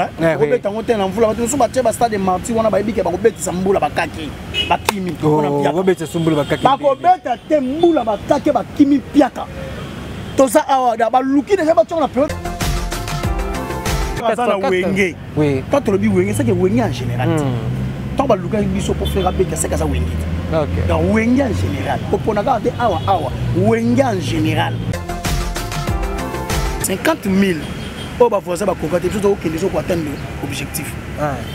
Robeta ngote na mvula bato so batie ba stade marti wana ba yebike ba kobetisa mbula bakaki bakimi wana robeta sumbula bakaki ba kobeta te mbula bakaki bakimi piaka toza awa da ba luki déjà ba tona pe ça na wenge oui quand on dit wenge c'est que wenge en général tant ba luka biso pour faire beka c'est que ça wenge OK donc wenge en général pour ponaka de awa wenge en général 50 000 oh bah faut ça bah concrétiser surtout aucun des pour atteindre l'objectif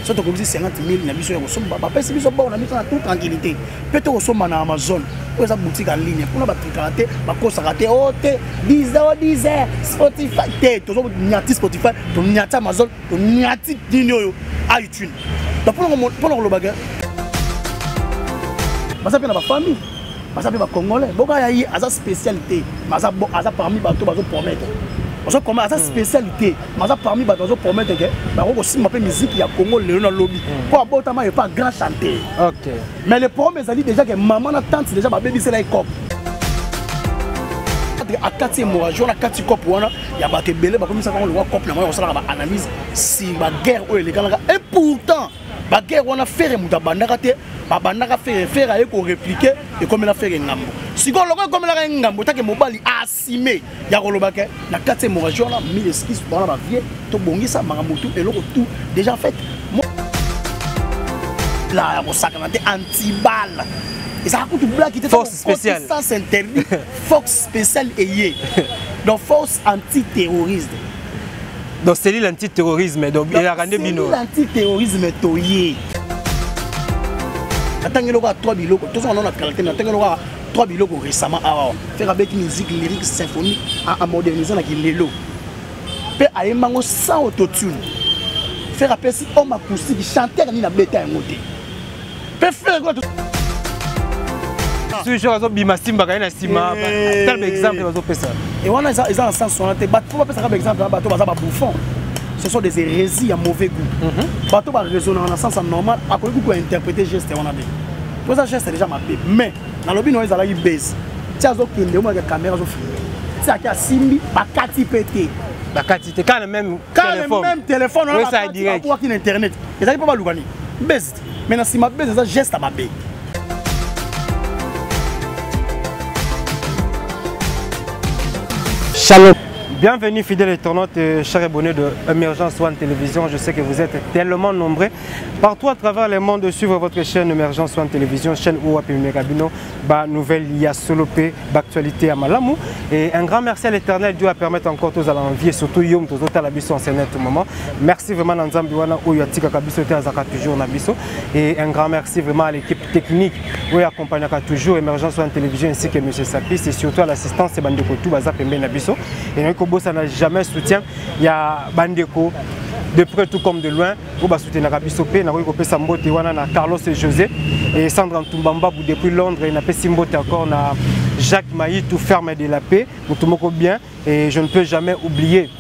surtout comme si 50 000 na biso ya koso bah pesi biso ba on a mis en toute tranquillité peut-être au sommet na Amazon ou ça boutique en ligne pour na ba tricaraté ba kosa raté oh te 10 Spotify te to nyati Spotify to nyati Amazon to nyati dinyo iTunes donc pour le bagage bah ça fait na ba famille bah ça fait ba congolais boka ya yi asa spécialité bah ça parmi bato bazo promettre on comment ça spécialité mais ça parmi bato bazo promettre que ba ko simba pe musique ya Congo le na lobby pour abotama est pas grand chanteur OK mais le problème c'est déjà que maman na tante déjà ba baby c'est la cop à 4e mois jour na 4 cop wana ya ba ke belé ba comme ça quand le cop na moi on sala ba analyse si ba guerre o le kana et pourtant ba guerre wana faire muta bandaka te ba bandaka faire ay ko répliquer et comme la faire ngambo si ko loko comme la ngambo take mobali assimé ya ko lobaka na 4e mois jour na 1000 skis pour ba vie to bongisa mangamutu et loko tout déjà fait là on sakana te anti-balle et ça coûte blague qui était force spéciale sans interdit force spéciale et donc force anti-terroriste donc c'est l'antiterrorisme donc il a rendu bino l'antiterrorisme toyé attendez à 3 biloko tout ça on a caractère attendez à 3 biloko récemment à faire avec musique lyrique symphonique à moderniser na kilelo pe ayemango sans autotune faire appel si homme acoustique chanteur ni na beta ngote pe faire quoi toujours azo bima simba ka na sima tel exemple azo pesa et on a ils en sens on a bat pour pas ça exemple bateau baza ba bouffon ce sont des hérésies à mauvais goût bateau ba raisonner en sens normal à quoi goût interpréter geste on a dit pour ça geste déjà ma mais dans le bino ils allaient base tia zo kende mo ka caméra zo filmer tia ka simbi ba kati pété ba kati te quand même téléphone on a direct pour qui internet et ça pas ba lugani base mais na sima base ça geste à ma bé. Shalom. Bienvenue fidèles internautes et chers abonnés de Emergence One Télévision. Je sais que vous êtes tellement nombreux partout à travers le monde de suivre votre chaîne Emergence One Télévision, chaîne Ouapi Megabino, nouvelle Lia Solopé, actualité à Malamou. Et un grand merci à l'Éternel, Dieu a permis encore tous à l'envie et surtout Yom, tous à la biso en scène à tout moment. Merci vraiment à Nzambiwana, Ouyatika Kabiso, Azaka toujours Nabiso. Et un grand merci vraiment à l'équipe technique, où accompagne toujours Emergence One Télévision ainsi que M. Sapis et surtout à l'assistance et Bandeko Tout Bazap et Nabiso. Et ça n'a jamais soutien. Il y a Bandeko de près tout comme de loin. Où va soutenir Rabisopé, n'a pas Sambote, Carlos et José et Sandra Ntumbamba depuis Londres. Il n'a pas Simbote encore. Jacques Maï, tout ferme de la paix. Tout bien. Et je ne peux jamais oublier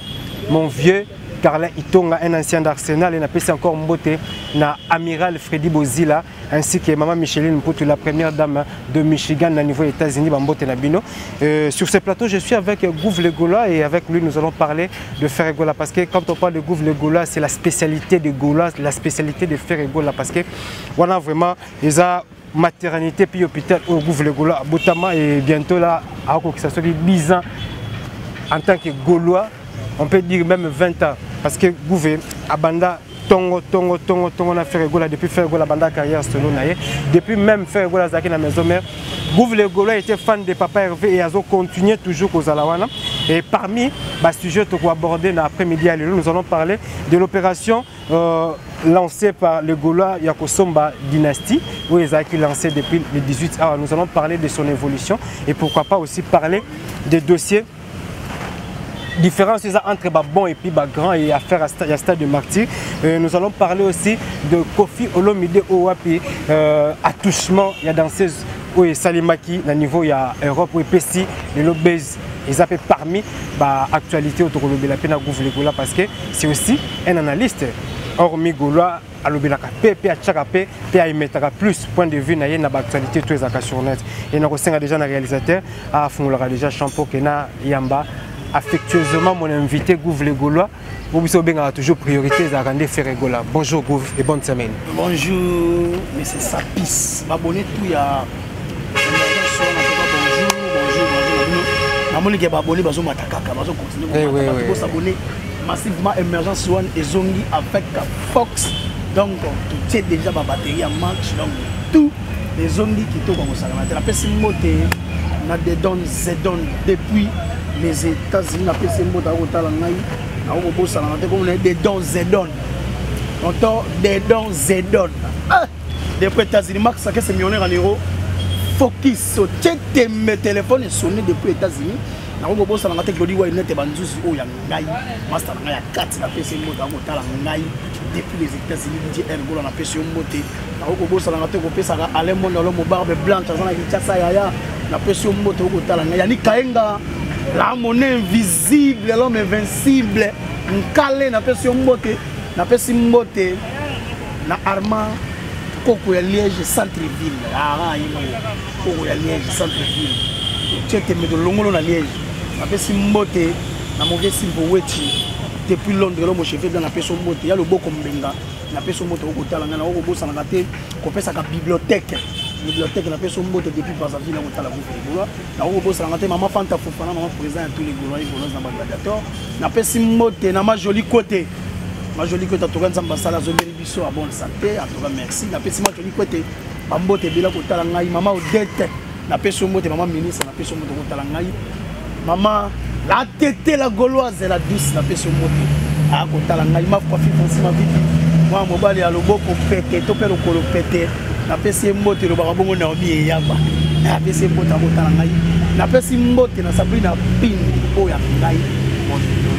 mon vieux Carlin Itonga, un ancien d'Arsenal, et n'a pas encore Mbote, na amiral Freddy Bozila, ainsi que maman Micheline Poutou, la première dame de Michigan au niveau des États-Unis, Mbote Nabino. Sur ce plateau, je suis avec Gouv Legola et avec lui, nous allons parler de Ferregola. Parce que quand on parle de Gouv Legola, c'est la spécialité de Gola, la spécialité de Ferregola. Parce que voilà vraiment, ils ont maternité puis hôpital au Gouv Legola, Boutama, et bientôt là, à que ça soit 10 ans en tant que Gaulois, on peut dire même 20 ans. Parce que Gouvé, Abanda, Tongo, na Ferregola, depuis Ferregola, Banda carrière solo, depuis même Ferregola, Zaki, na maison mère, Gouvé Legola était fan de Papa Hervé et a continué toujours aux Alawana. Et parmi les sujets que nous abordés dans l'après-midi, nous allons parler de l'opération lancée par le Gaulois Yakosomba Dynastie, où ils ont été lancés depuis le 18 août. Nous allons parler de son évolution et pourquoi pas aussi parler des dossiers. Différence entre bon et puis grand et affaire à stade de martyr. Nous allons parler aussi de Kofi Olomide Owapi, attouchement, il y a danseuse oui, Salimaki, au niveau il y a Europe, oui, Pessi, et l'obèse. Ils appellent parmi l'actualité autour de la peine à Gouv parce que c'est aussi un analyste. Hormis Gaulois, à l'obélaka, à Tchakapé, à y mettre plus point de vue dans l'actualité tous les actions sur net. Et nous avons déjà un réalisateur, à Fongolera déjà Champo, Kena, Yamba. affectueusement mon invité Gouv les Gaulois. Vous avez toujours priorité à rendre Ferregola. Bonjour Gouv et bonne semaine. Bonjour, mais c'est Sapis. Abonné tout il y a. Bonjour. Je abonné s'abonner massivement Emergence One et Zongi avec Fox. Donc tu sais déjà ma batterie en match. Donc tous les Zongi qui tombent au salon. La personne moté na des dons Zedon depuis les États-Unis. La personne moté au Talangaï. Na au beau salon. Comme on a des dons Zedon. On t'a des dons Zedon. Depuis les États-Unis, Max ça c'est millionnaire en euros. Focus sur mes téléphones et sonné depuis les États-Unis. Na ko bossa na ngate glodi wa net banzuzi o ya ngai master na ya 4 na PC moto amotala ngai depuis les États-Unis dit Ergola na PC moto na ko bossa na ngate ko pesa ka Allemand lo mo barbe blanche za na kitasa ya na PC moto ko tala ngai ni kaenga la monnaie invisible l'homme invincible nkale na PC moto na PC moto na Arma Koko ya Liège centre-ville Koko ya Liège centre-ville tu me de longolo na Liège na pesi mbote na mauvais simbo wechi depuis Londres lo mo chef dans na peso mbote ya le boko mbenga na peso mbote ko tala ngana ko bosa na kate ko pesa ka bibliothèque na peso mbote depuis Brazzaville na ko tala ko Ferregola na ko bosa na kate maman Fanta Fofana maman président à tous les Gaulois na ba gladiateur na pesi mbote na ma joli côté à Togan Zambasala zomeri biso à bonne santé en tout cas merci na pesi ma joli côté ba mbote bila ko tala ngai maman Odette na peso mbote maman ministre na peso mbote ko tala ngai maman la tété la gauloise la douce na peso mbote a ko tala ngai ma coiffure fancy ma vie moi mobali ya loboko pété to pelo kolo pété na pesi mbote lo ba bongo na obi yaba na pesi mbote ko tala ngai na pesi mbote na Sabrina Pindi o ya ngai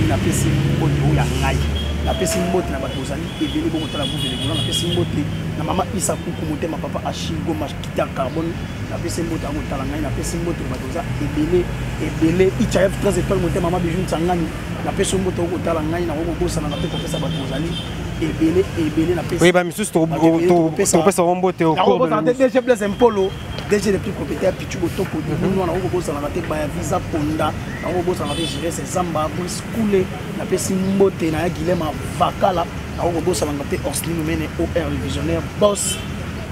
na pesi mbote o ya ngai na pesi mbote na bato zali ebele bongo tala Gouv les Gaulois na pesi mbote na mama Isa Kuku motema papa Ashigo Makita Carbone na pesi mbote a tala ngai na pesi mbote bato za ebele ICF 13 étoiles motema mama Bijou Tsangani na pesi mbote o tala ngai na ko bosa na te ko pesa bato zali ebele na pesi oui ba misus to pesa mbote au cours de DG Blaise Mpolo DG le plus compétent Pichu Botoko nous na ko bosa na te ba visa Ponda na ko bosa na te gérer ses zamba Bruce Koulé na pesi mbote na Guilhem Vakala na ko bosa na te Orsini Mene OR le visionnaire boss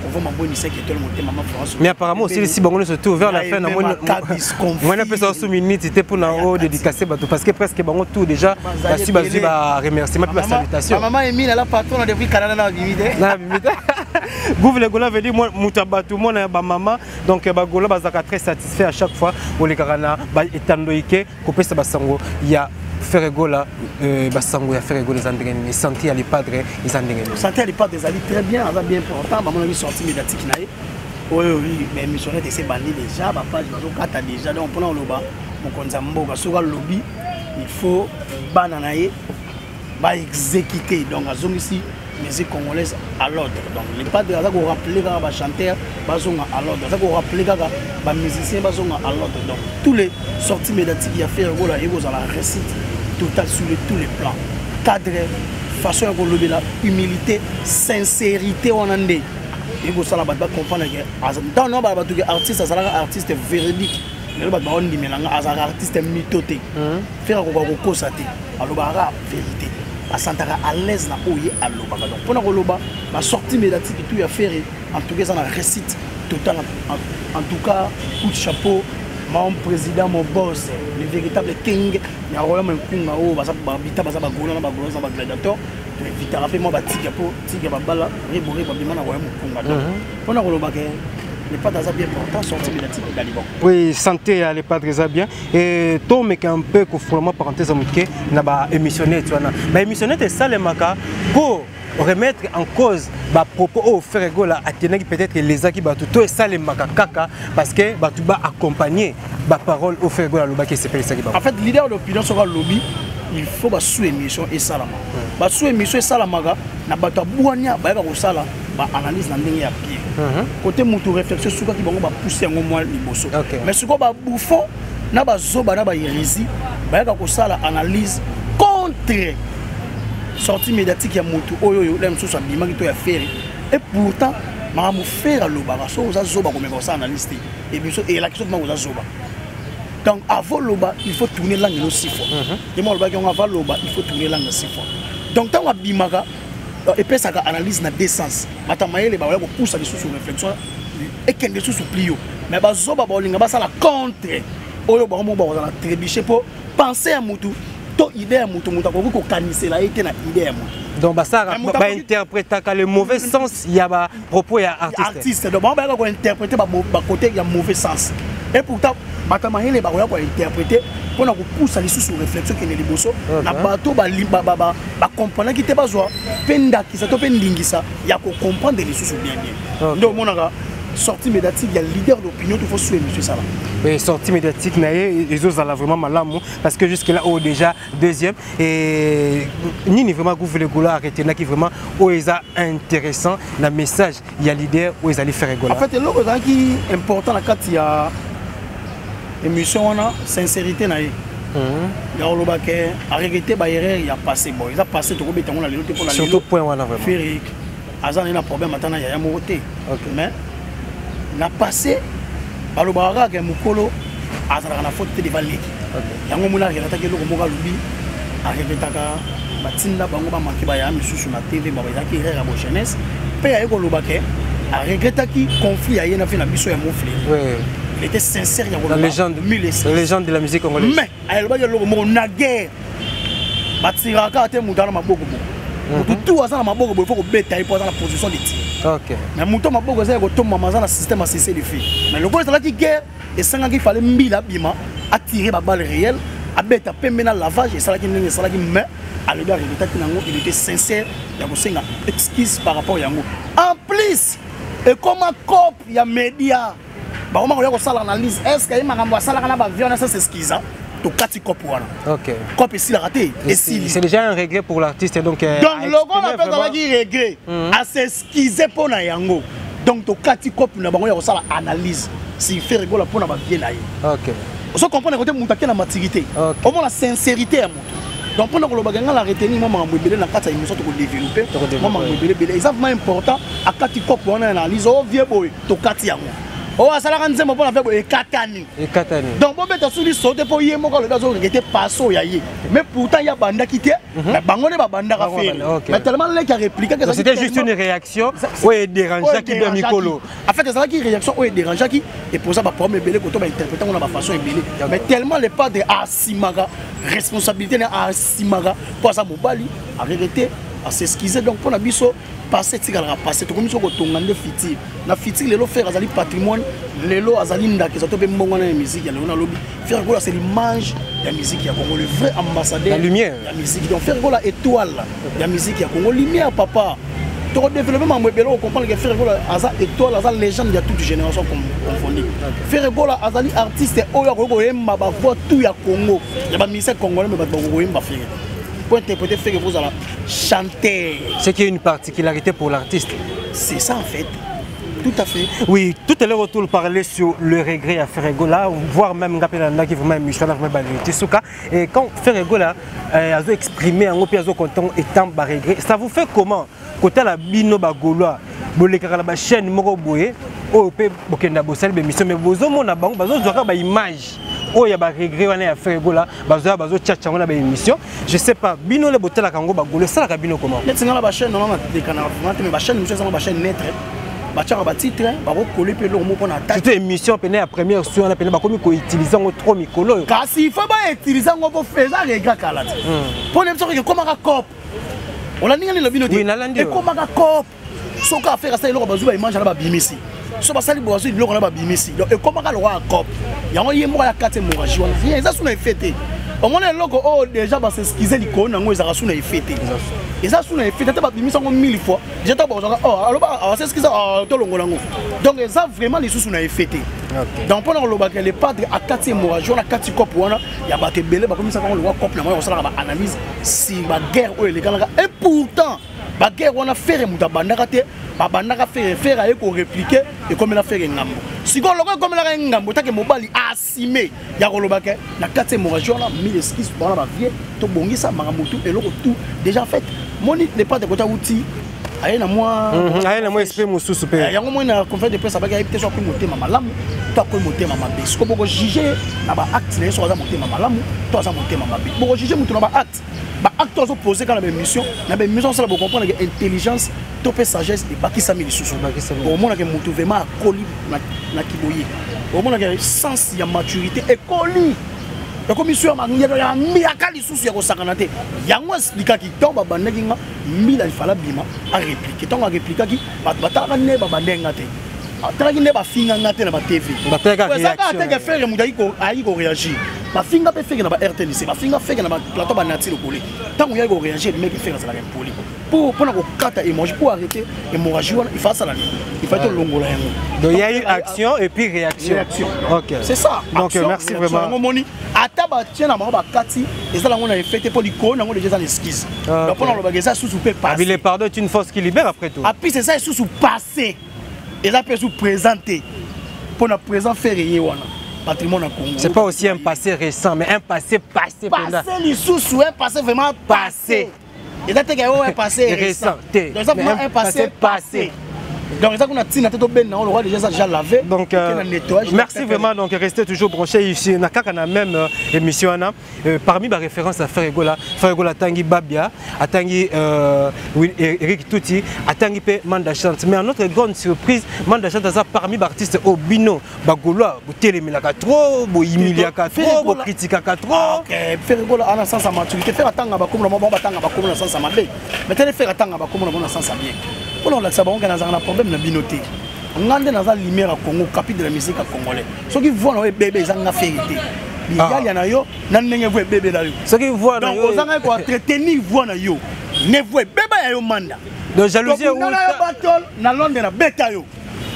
on va m'abonner 5 étoiles monter maman France mais apparemment aussi si bon surtout vers la fin na moi na pesa sous minute c'était pour na o dédicacer bato parce que presque bango tout déjà la si bazu ba remerciement puis salutation maman Emile la patronne depuis Canada na bimide Gouv les Gaulois veut dire moi mutabatu moi na ba maman donc ba Gaulois bazaka très satisfait à chaque fois au les karana ba etandoike ko pesa basango ya Ferregola basango ya Ferregola zandengeni santé à les padres ils zandengeni santé à les padres ali très bien ça bien important maman a sorti médiatique naé oui mais missionnaire c'est bandé déjà ba page bazo kata déjà donc pour loba mon konza mboka soka lobby il faut bananaye ba exécuter donc azong ici musique congolaise à l'ordre donc les padres ça ko rappeler ka ba chanteur bazonga à l'ordre ça ko rappeler ka ba musicien bazonga à l'ordre donc tous les sorties médiatiques il y a Ferregola et vous à la réussite total sur tous les plans cadre façon à lever la humilité sincérité on en est et vous ça la ba comprendre que dans non ba que artiste ça la artiste véridique mais ba on dit melanga as artiste mythoté faire ko sate alors ba vérité asantaka à l'aise na oye aloba donc pour na koloba la sortie médiatique et tout à faire en tout cas ça na récite total en tout cas coup de chapeau mon président mon boss le véritable king ya rola mkunga o basa bita basa bagolo na bagolo za gladiateur vita rappel moi ba tiga po tiga ba bala rebore ba bimana rola mkunga donc pour na koloba ke les padres bien important sortie médiatique de Liban. Oui, santé à les padres bien. Et toi, mais un peu que vraiment parenthèse amouké, n'a pas émissionné, tu vois. Mais émissionné, c'est ça les maca pour remettre en cause bah propos au Ferregola à tenir peut-être les acquis bah tout ça les maca caca parce que bah tu vas accompagner bah parole au Ferregola le bac c'est pas ça qui va. En fait, leader d'opinion sur le lobby, il faut bah sous émission et ça là. Bah sous émission et ça là maga, na bah ta bouania bah ko ça là. Analyse dans les pieds. Côté mon réflexion sur quoi qui vont pousser un moment liboso. Mais ce qu'on va bouffon, n'a pas zoba n'a pas hérésie, bah quand ça la analyse contre sortie médiatique ya mutu oyo là monsieur ça bima qui toi faire et pourtant m'a mo faire le baraso za zoba comme ça analyse et bien et la question m'a za zoba Donc avant loba, il faut tourner langue aussi fort. Et moi loba avant loba, il faut tourner langue aussi fort. Donc tant abimaka et puis ça analyse na deux sens. Matamaye les ba ko pousse les sous réflexion et qu'un des sous plio. Mais ba zo ba bolinga ba ça la contre. Oyo ba mo ba na trébicher pour penser à mutu. To idée à mutu mutu ko kanise la été na idée à mutu. Donc ça va interpréter le mauvais sens, il y a ba propos ya artiste. Donc on va interpréter ba côté il y a mauvais sens. Et pourtant matamaye les ba ko interpréter pour na ko pousse les sous réflexion que les liboso na bato ba comprendre qui te bazwa penda ki ça to pendingisa ya ko comprendre les sous bien bien. Donc monaka sortie médiatique, il y a le leader d'opinion, il faut suivre monsieur ça. Oui, sortie médiatique, les autres allaient vraiment mal parce que jusque là, oh, déjà deuxième et ni vraiment gouverner le gola arrêter là qui vraiment où ils a intéressant le message, il y a leader où ils allaient faire gola. En fait, l'autre qui est important là quand il y a émission on a sincérité na y. Il y a olobake arrêter ba erreur il y a passé bon, il a passé tout le temps on a le pour la surtout point on a vraiment. Féric. Azan il a problème maintenant il y a moté. Mais na passé balobaka ke mukolo azala na faute devant l'équipe yango mona ke nataki loko moka lubi akebetaka batinda bango ba manki ba ya misusu na TV ba ba ki rera bo jeunesse pe ya ko lobake a regrettaki conflit ya yena fait na biso ya mofli. Il était sincère ya ko la légende de la musique congolaise mais ayelba loko mo na guerre batiraka te mudana maboko tout azana maboko bo faut ko beta pour la position de tir. OK. Mais mouton maboko ça ko tomba mazana système à cesser les filles. Mais le gars ça qui guerre et ça qu'il fallait mbila bima attirer ba balle réelle a beta pembe na lavage et ça qui ndenge ça qui mais à le gars il était sincère ya ko senga excuse par rapport yango. En plus et comme un cop il y a média ba comment ko sala analyse est-ce que makambo sala kana ba violence c'est excuse to kati cop wana. OK. Cop ici la raté et si c'est déjà un regret pour l'artiste donc le gars appelle ça qui regret à s'excuser pour na yango. Donc to kati cop na bango ya ko sala analyse si fait rigola pour na ba bien na ye. OK. On comprend côté mutake na maturité. Au moins la sincérité à mutu. Donc pour nous le la retenir moi mambebele na kati émission to ko développer. Moi mambebele c'est vraiment important à kati cop wana analyse au vieux boy to kati yango. Oh, ça l'a rendu pour faire des katani. Donc, bon, mais tu as souri sauté pour y aller, moi, le gars, il était passé au yaye. Mais pourtant, il y a banda qui était, mais bango ne va banda à faire. Mais tellement les qui a répliqué que c'était juste une réaction. Oui, dérangeant qui bien Mikolo. En fait, c'est ça qui réaction, oui, dérangeant qui et pour ça, bah, pour me belé, quand on va interpréter, on a ma façon de belé. Mais tellement les pas de Asimaga, responsabilité de Asimaga, pour ça, mon bali, à vérité, à s'excuser. Donc, pour la biso. Passer si galera passer to comme so ko tongande fiti na fiti lelo faire azali patrimoine lelo azali ndaki zato pe mbongo na musique ya lelo na lobby faire gola c'est l'image de la musique ya Congo le vrai ambassadeur la lumière la musique donc faire gola étoile la musique ya Congo lumière papa to développer mambo belo comprendre que faire gola aza étoile aza légende de toute génération confondue faire gola azali artiste oyo ko yemba ba voix tout ya Congo ya ba musique congolais mais ba ko yemba faire pour interpréter, faire que vous allez chanter. C'est qu'il y a une particularité pour l'artiste. C'est ça en fait. Tout à fait. Oui, tout à l'heure, on parlait sur le regret à Ferregola, voire même Gapelanda qui vraiment Michel et quand Ferregola a exprimé un peu de content étant regret, ça vous fait comment? Côté la bino bagoloa, la chaîne Moroboé, au P. Bokenda Bossel, mais vous avez une image. Oh, il y a des regrets à faire gola, bazo tchatcha on a une émission. Je sais pas, bino le botel à Kango bagolo, ça la bino comment? Mais c'est dans la chaîne normalement des canaux, mais la chaîne nous sommes la chaîne net. Bachara ba titre, ba ko coller pe lo mo pour attaque. Cette émission peine la première sur on appelle ba comme ko utiliser trop mikolo. Kasi il faut pas utiliser on pour faire ça regret kala. Pour ne pas que comment ka cop. On la ninga le bino. Oui, nalandi. Et comment ka cop? So ka faire ça lo ba zuba image na ba bimisi. So basali boazo iloko na ba bimisi. Donc et comment ka le roi cop? Yango yemo ya 4 moraji wana. Rien ça sous fêté. On a le logo oh déjà ba s'excuser l'icône nango ezaka sous na fêté. Et ça sous na fêté ta ba bimisa ngo 1000 fois. Déjà ta ba oh alors ba s'excuser to longo nango. Donc ça vraiment les sous na fêté. Donc pendant le bac les padres à 4 moraji wana 4 cop wana ya ba ke belé ba comme ça le roi cop na moi on sala ba analyse si ba guerre o les gars et pourtant ba guerre on a fait muta bandaka te ba bandaka faire à ko répliquer et comme il a fait ngambo si ko loko comme la ngambo ta ke mobali assimé ya ko lobaka na 4 moraji on a mis les skis dans la vie to bongisa mamutu et loko tout déjà fait moni les pas de kota outil aye na moi esprit mususu pe yango moi na conférence de presse abaki ayebite so ko motema malamu to ko motema mabe siko boko juger na ba acte na so za motema malamu to za motema mabe boko juger mutu na ba acte to poser quand la mission ça va comprendre que intelligence to pe sagesse et bakisa mi lisusu au monde que mutu vraiment akoli na kiboye au monde que sens ya maturité ekoli la commission ya miaka lisusu ya kosakana te yango expliquaki to babandaki nga mbila ifala bima a répliquer to nga répliquaki bataka ne babandenga te atalaki ne bafinga nga te na ba TV bataka réaction ataka faire mudako ayi ko réagir bafinga pe faire na ba RTNC bafinga faire na ba plateau ba nati lokole tant ya ko réagir le mec faire ça la poli pour na ko kata émoji pour arrêter hémorragie il faut ça là il faut être longola yango donc il y a eu action et puis réaction OK c'est ça donc merci vraiment moni ataba tiena ma ba kati et ça là on a fait pour l'icône on a déjà en esquisse donc on a le bagage sous peut passer le pardon est une force qui libère après tout et puis c'est ça sous passer et ça peut se présenter pour le présent faire rien wana patrimoine en Congo. C'est pas aussi un passé récent mais un passé passé passé les sous un passé vraiment passé. Et ça c'est un passé récent. Donc ça vraiment un passé passé. Donc ça qu'on a tina tête au ben on aura déjà lavé. Donc merci vraiment donc restez toujours branchés ici na kaka na même émission na parmi les références à Ferregola Tangi Babia atangi Eric Touti atangi pe Manda Chante mais à notre grande surprise Manda Chante ça parmi les artistes obino bagoloa botelemilaka trop bo humiliaka trop bo criticaka trop. OK Ferregola a un sens à maturité faire atanga ba comme le batanga ba comme le sens à mabe. Mais telle faire atanga ba comme le sens à bien. Pour la sabon quand on a un problème na binoté on a dans la lumière à Congo capitale de la musique congolais ceux qui voient nos bébés ils ont la vérité il y en a yo na ndenge voient bébé na yo ceux qui voient donc on a quoi entretenir voient na yo ne voient bébé yo manda de jalousie ou na battle na Londres na beta yo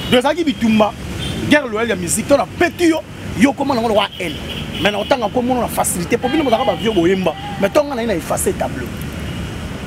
de ça qui bitumba guerre loyale de musique to na petit yo comment on va elle mais na autant comme on a facilité pour bien ba vieux boyemba mais ton on a effacé tableau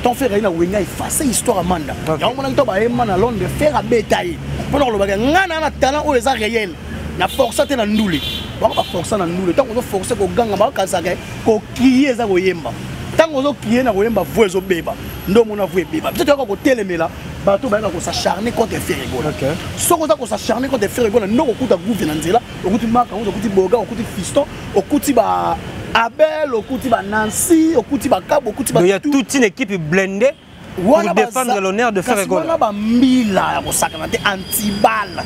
ton frère il a effacé histoire Amanda. Il y a un moment où il a Londres de faire à bétail. Pour le bagage, on a un talent où les a réels. Na force à te n'andoule. On va forcer n'andoule. Tant qu'on a forcé qu'on gagne, on va casser, qu'on crie ça voyemba. Tant qu'on a crié na voyemba voix au bébé. Non mon avoué bébé. Peut-être qu'on télémé là. Bateau bah qu'on s'acharne contre Ferregola. Soit qu'on s'acharne contre Ferregola. Non on coûte à gouverner là. On coûte Marc, on coûte Boga, on coûte Fiston, on coûte ba Abel, au Koutiba Nancy, au Koutiba Cabo, au Koutiba. Il y a toute une équipe blindée pour défendre l'honneur de Ferregola. Il y a 1000 anti-balles.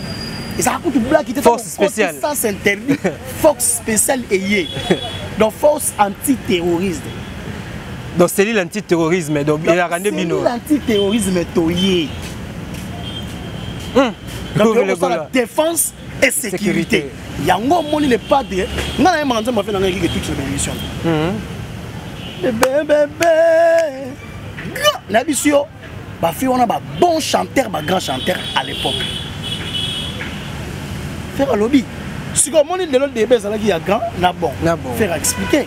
Et ça coûte blague qui était force spéciale. Sans interdit, force spéciale et donc force anti-terroriste. Donc c'est l'antiterrorisme, donc il a rendu bino. L'antiterrorisme toyé. Donc la défense et sécurité. Il y a un moment où il n'est pas de... On a un moment où on fait toute cette émission. Bébé. N'abissio. On a un bon chanteur, un grand chanteur à l'époque. Faire un lobby. Si on dit que le débat il y a grand, bon. Faire expliquer.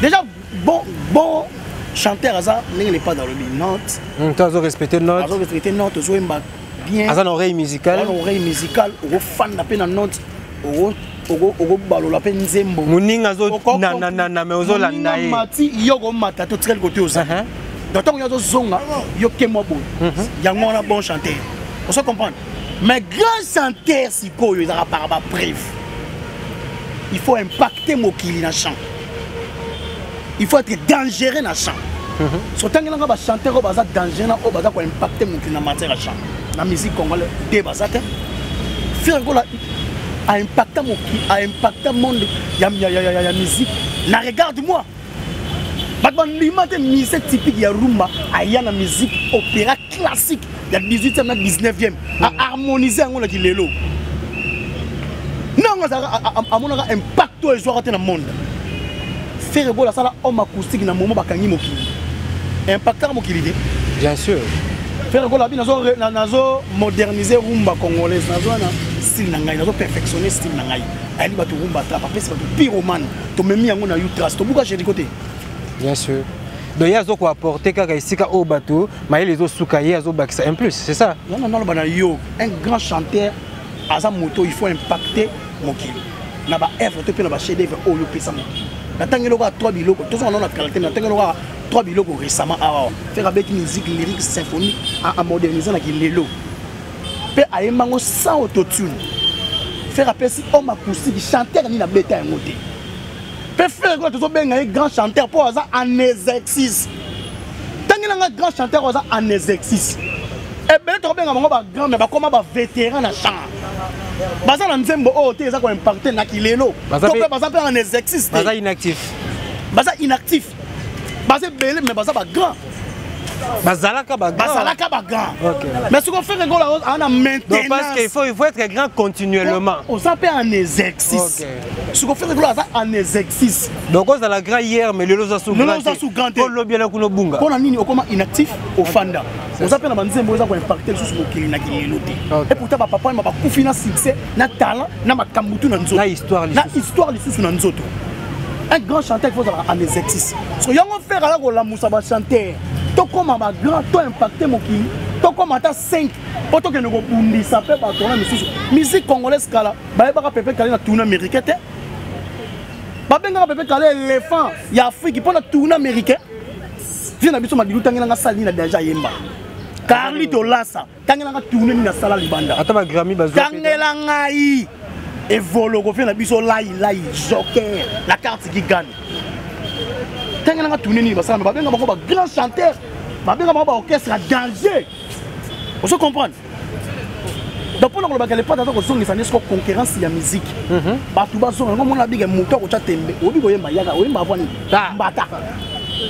Déjà, bon chanteur, il n'est pas dans le lobby. Note. Tu as respecté note. Tu as respecté note. Tu as bien. Une oreille musicale. Une oreille musicale. Tu as fan de note. Ogo balola pe nzembo muninga zo na me ozo landa ye mati yoko mata to tel côté oza donc tant yo zonga yo kemo bo yango na bon chanteur on se comprendre mais grand chanteur siko yo ezaka par ba bref il faut impacter mokili na chant il faut être dangereux na chant so tangela nga ba chanteur baza dangereux na o baza ko impacter mokili na matière à chant na musique congolaise de bazate Ferregola a impacté le monde de la musique. Regarde-moi. La musique typique de rumba, il y a la musique opéra classique, il y a 18e et 19e, à harmoniser avec le lélo. Non, ça a un impact dans le monde. Ferregola, ça a un acoustique dans le moment où il y a un impact dans le monde. Bien sûr. Ferregola, il a modernisé rumba congolaise. Style nangai nazo perfectionner style nangai ali ba to rumba trap après c'est ba to pyromane to memi yango na utras to buka chez côté bien sûr donc ya zo ko apporter kaka isika o bato mais les autres soukaye azo bakisa un plus c'est ça non bana yo un grand chanteur aza moto il faut impacter mokili na ba œuvre to pe na ba chef d'œuvre o yo pesa mokili na tangelo ka 3 biloko to so na qualité na tangelo ka 3 biloko récemment faire avec musique lyrique symphonique à moderniser la lelo pe ayemango sans autotune faire appel si homme acoustique chanteur ni na beta en côté pe faire quoi tout bien un grand chanteur pour ça en exercice tangina grand chanteur pour ça en exercice et ben to bien bango ba grand mais ba comment ba vétéran na chant baza na nzembo te za ko impacter na kilelo to pe baza pe en exercice baza inactif baza belé mais baza ba grand bazalaka ba grand mais ce qu'on fait que là on a maintenance donc parce qu'il faut être grand continuellement on s'appelle en exercice ce qu'on fait que là en exercice donc on a la grand hier mais le loza sous grand pour le bien kuno bunga pour nini on comme inactif au fanda on s'appelle na banzembo za ko impacter sur ko kilina kilelo et pourtant papa m'a pas kufina succès na talent na makambutu na nzoto na histoire lisusu na nzoto un grand chanteur il faut en exercice parce que yango faire là ko la musa ba chanteur to comme un grand to impacter mon kili to comme ata 5 auto que ne ko bundisa pe ba tourner musique congolaise kala ba ba pepe kala na tourner américain te ba benga pepe kala éléphant ya Afrique pour na tourner américain vient na biso madilu tangela nga sali na déjà yemba Carly Tolasa tangela nga tourner ni na sala libanda ata ba Grammy bazo tangela ngai et volo ko fait na biso lai joker la carte qui gagne tangela nga tourner ni basala ba benga ba grand chanteur ba benga ba orchestre à danger on se comprend donc pour le bagage les pas d'accord son ils sont concurrence ya musique ba tu ba son ngom na biga moto ko chatembe obi ko yemba yaka oyemba avani mbata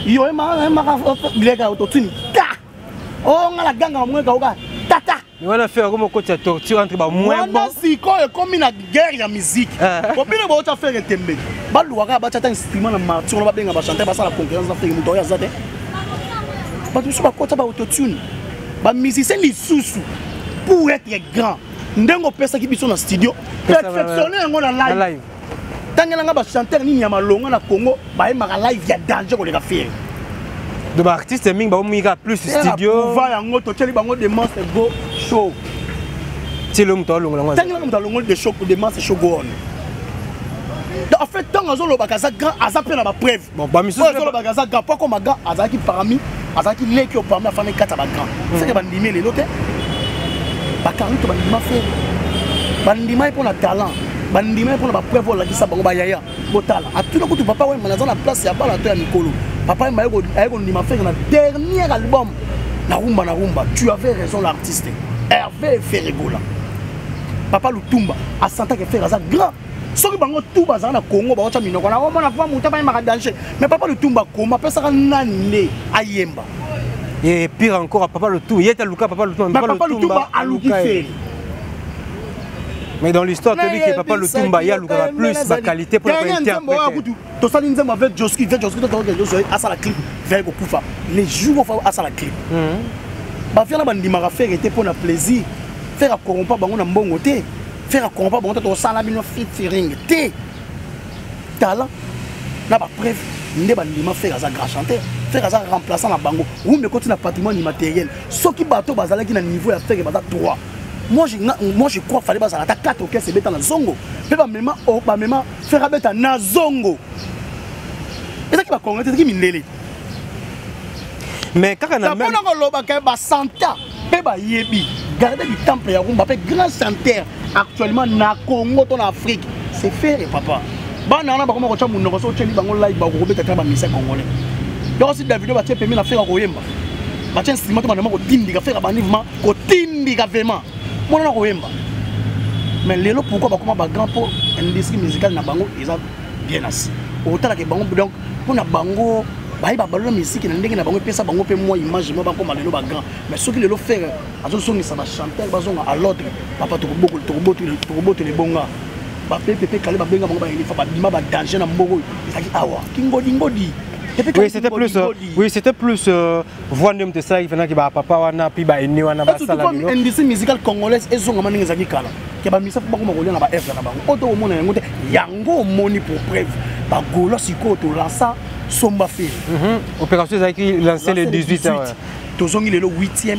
yo yemba bilega autotune ta oh ngala ganga mweka oka tata on a fait comme côté de torture entre ba moins bon si ko e comme na guerre ya musique ko bino ba ota faire tembe ba luaka ba chata instrument na martyr on ba benga ba chanter ba sala concurrence na faire moto ya zate ba tu ba côté ba autotune ba musicien lisusu pour être grand ndengo pesa ki biso na studio perfectionner ngo na live tangela nga ba chanteur ni nyama longa na Congo ba yemaka live ya danger ko le ka faire de ba artiste mingi ba omika plus studio va yango to teli bango de monster go show tilo mto longo longo tangela nga mto longo de show de monster show go on en fait tant azo lo bakaza grand azape na ba preuve bon ba miso azo lo bakaza grand pas comme grand azaki parmi azaki leki au parmi afana kata ba grand c'est que bandimi les lote ba Carlito bandima fait bandima pour na talent bandima pour na ba preuve la kisa bango ba yaya botala atuna kutu papa ouais manaza na place ya bala to ya mikolo papa ayeko ndima faire na dernier album na rumba tu avais raison l'artiste Hervé Ferregola papa Lutumba a senta que faire ça grand soki bango tout bazana na Congo ba ocha minoko na mona fa muta ba maka danger mais papa Lutumba koma pesa nani ayemba. Et pire encore, papa le tout, il est à Luka, papa le tout, papa le Tumba a Luki. Mais dans l'histoire, tu dis que papa le Tumba, il y a Luka plus de qualité pour l'interpréter. Tu sais, nous avons avec Joski, tu as la clip, vers Gokufa. Les jours où tu as la clip. Bah, viens là, on faire était pour le plaisir. Faire à corrompre, on a bon côté. Faire à corrompre, on a ton sang, on a featuring. Talent. Là, bah, bref, on a fait un grand chanteur. Faire ça remplaçant la bango ou mais continue patrimoine immatériel ce qui bateau bazala qui na niveau ya faire baza 3 moi je crois fallait bazala ta 4 OK c'est beta na zongo pe ba mema o ba mema faire beta na zongo et ça qui va congolais qui minlele mais quand on a même on loba ka ba santa pe ba yebi garder du temple ya rumba pe grand chanteur actuellement na Congo ton Afrique c'est faire papa bana na ba comment ko cha munoko so cheli bango live ba ko beta ka ba misa congolais. Donc si David va te permettre de faire Royemba. Va te instrument de ko tindika faire banivement ko tindika vraiment. Mon na Royemba. Mais lelo pourquoi ba comment ba grand pour industrie musicale na bango ils ont bien assis. Autant que bango donc pour na bango ba ba balo musique na ndenge na bango pesa bango pe moi image moi ba comme lelo ba grand. Mais ce qui lelo faire azo songi ça va chanter ba zonga à l'autre papa to boto les bonga. Ba pepe kale ba benga bango ba elifa ba bima ba danger na mbogo. Izaki awa ngodi. Oui, c'était plus voir de ça qui fait que papa wana puis ba eni wana ba sala no. Industrie musicale congolaise ezonga maninga zaki kala. Ke ba misa ba ko makolia na ba F na bango. Oto o mona yango te yango moni pour preuve. Ba golo siko to lança somba fait. Opération zaki lancé le 18 heures. Tozongi le 8e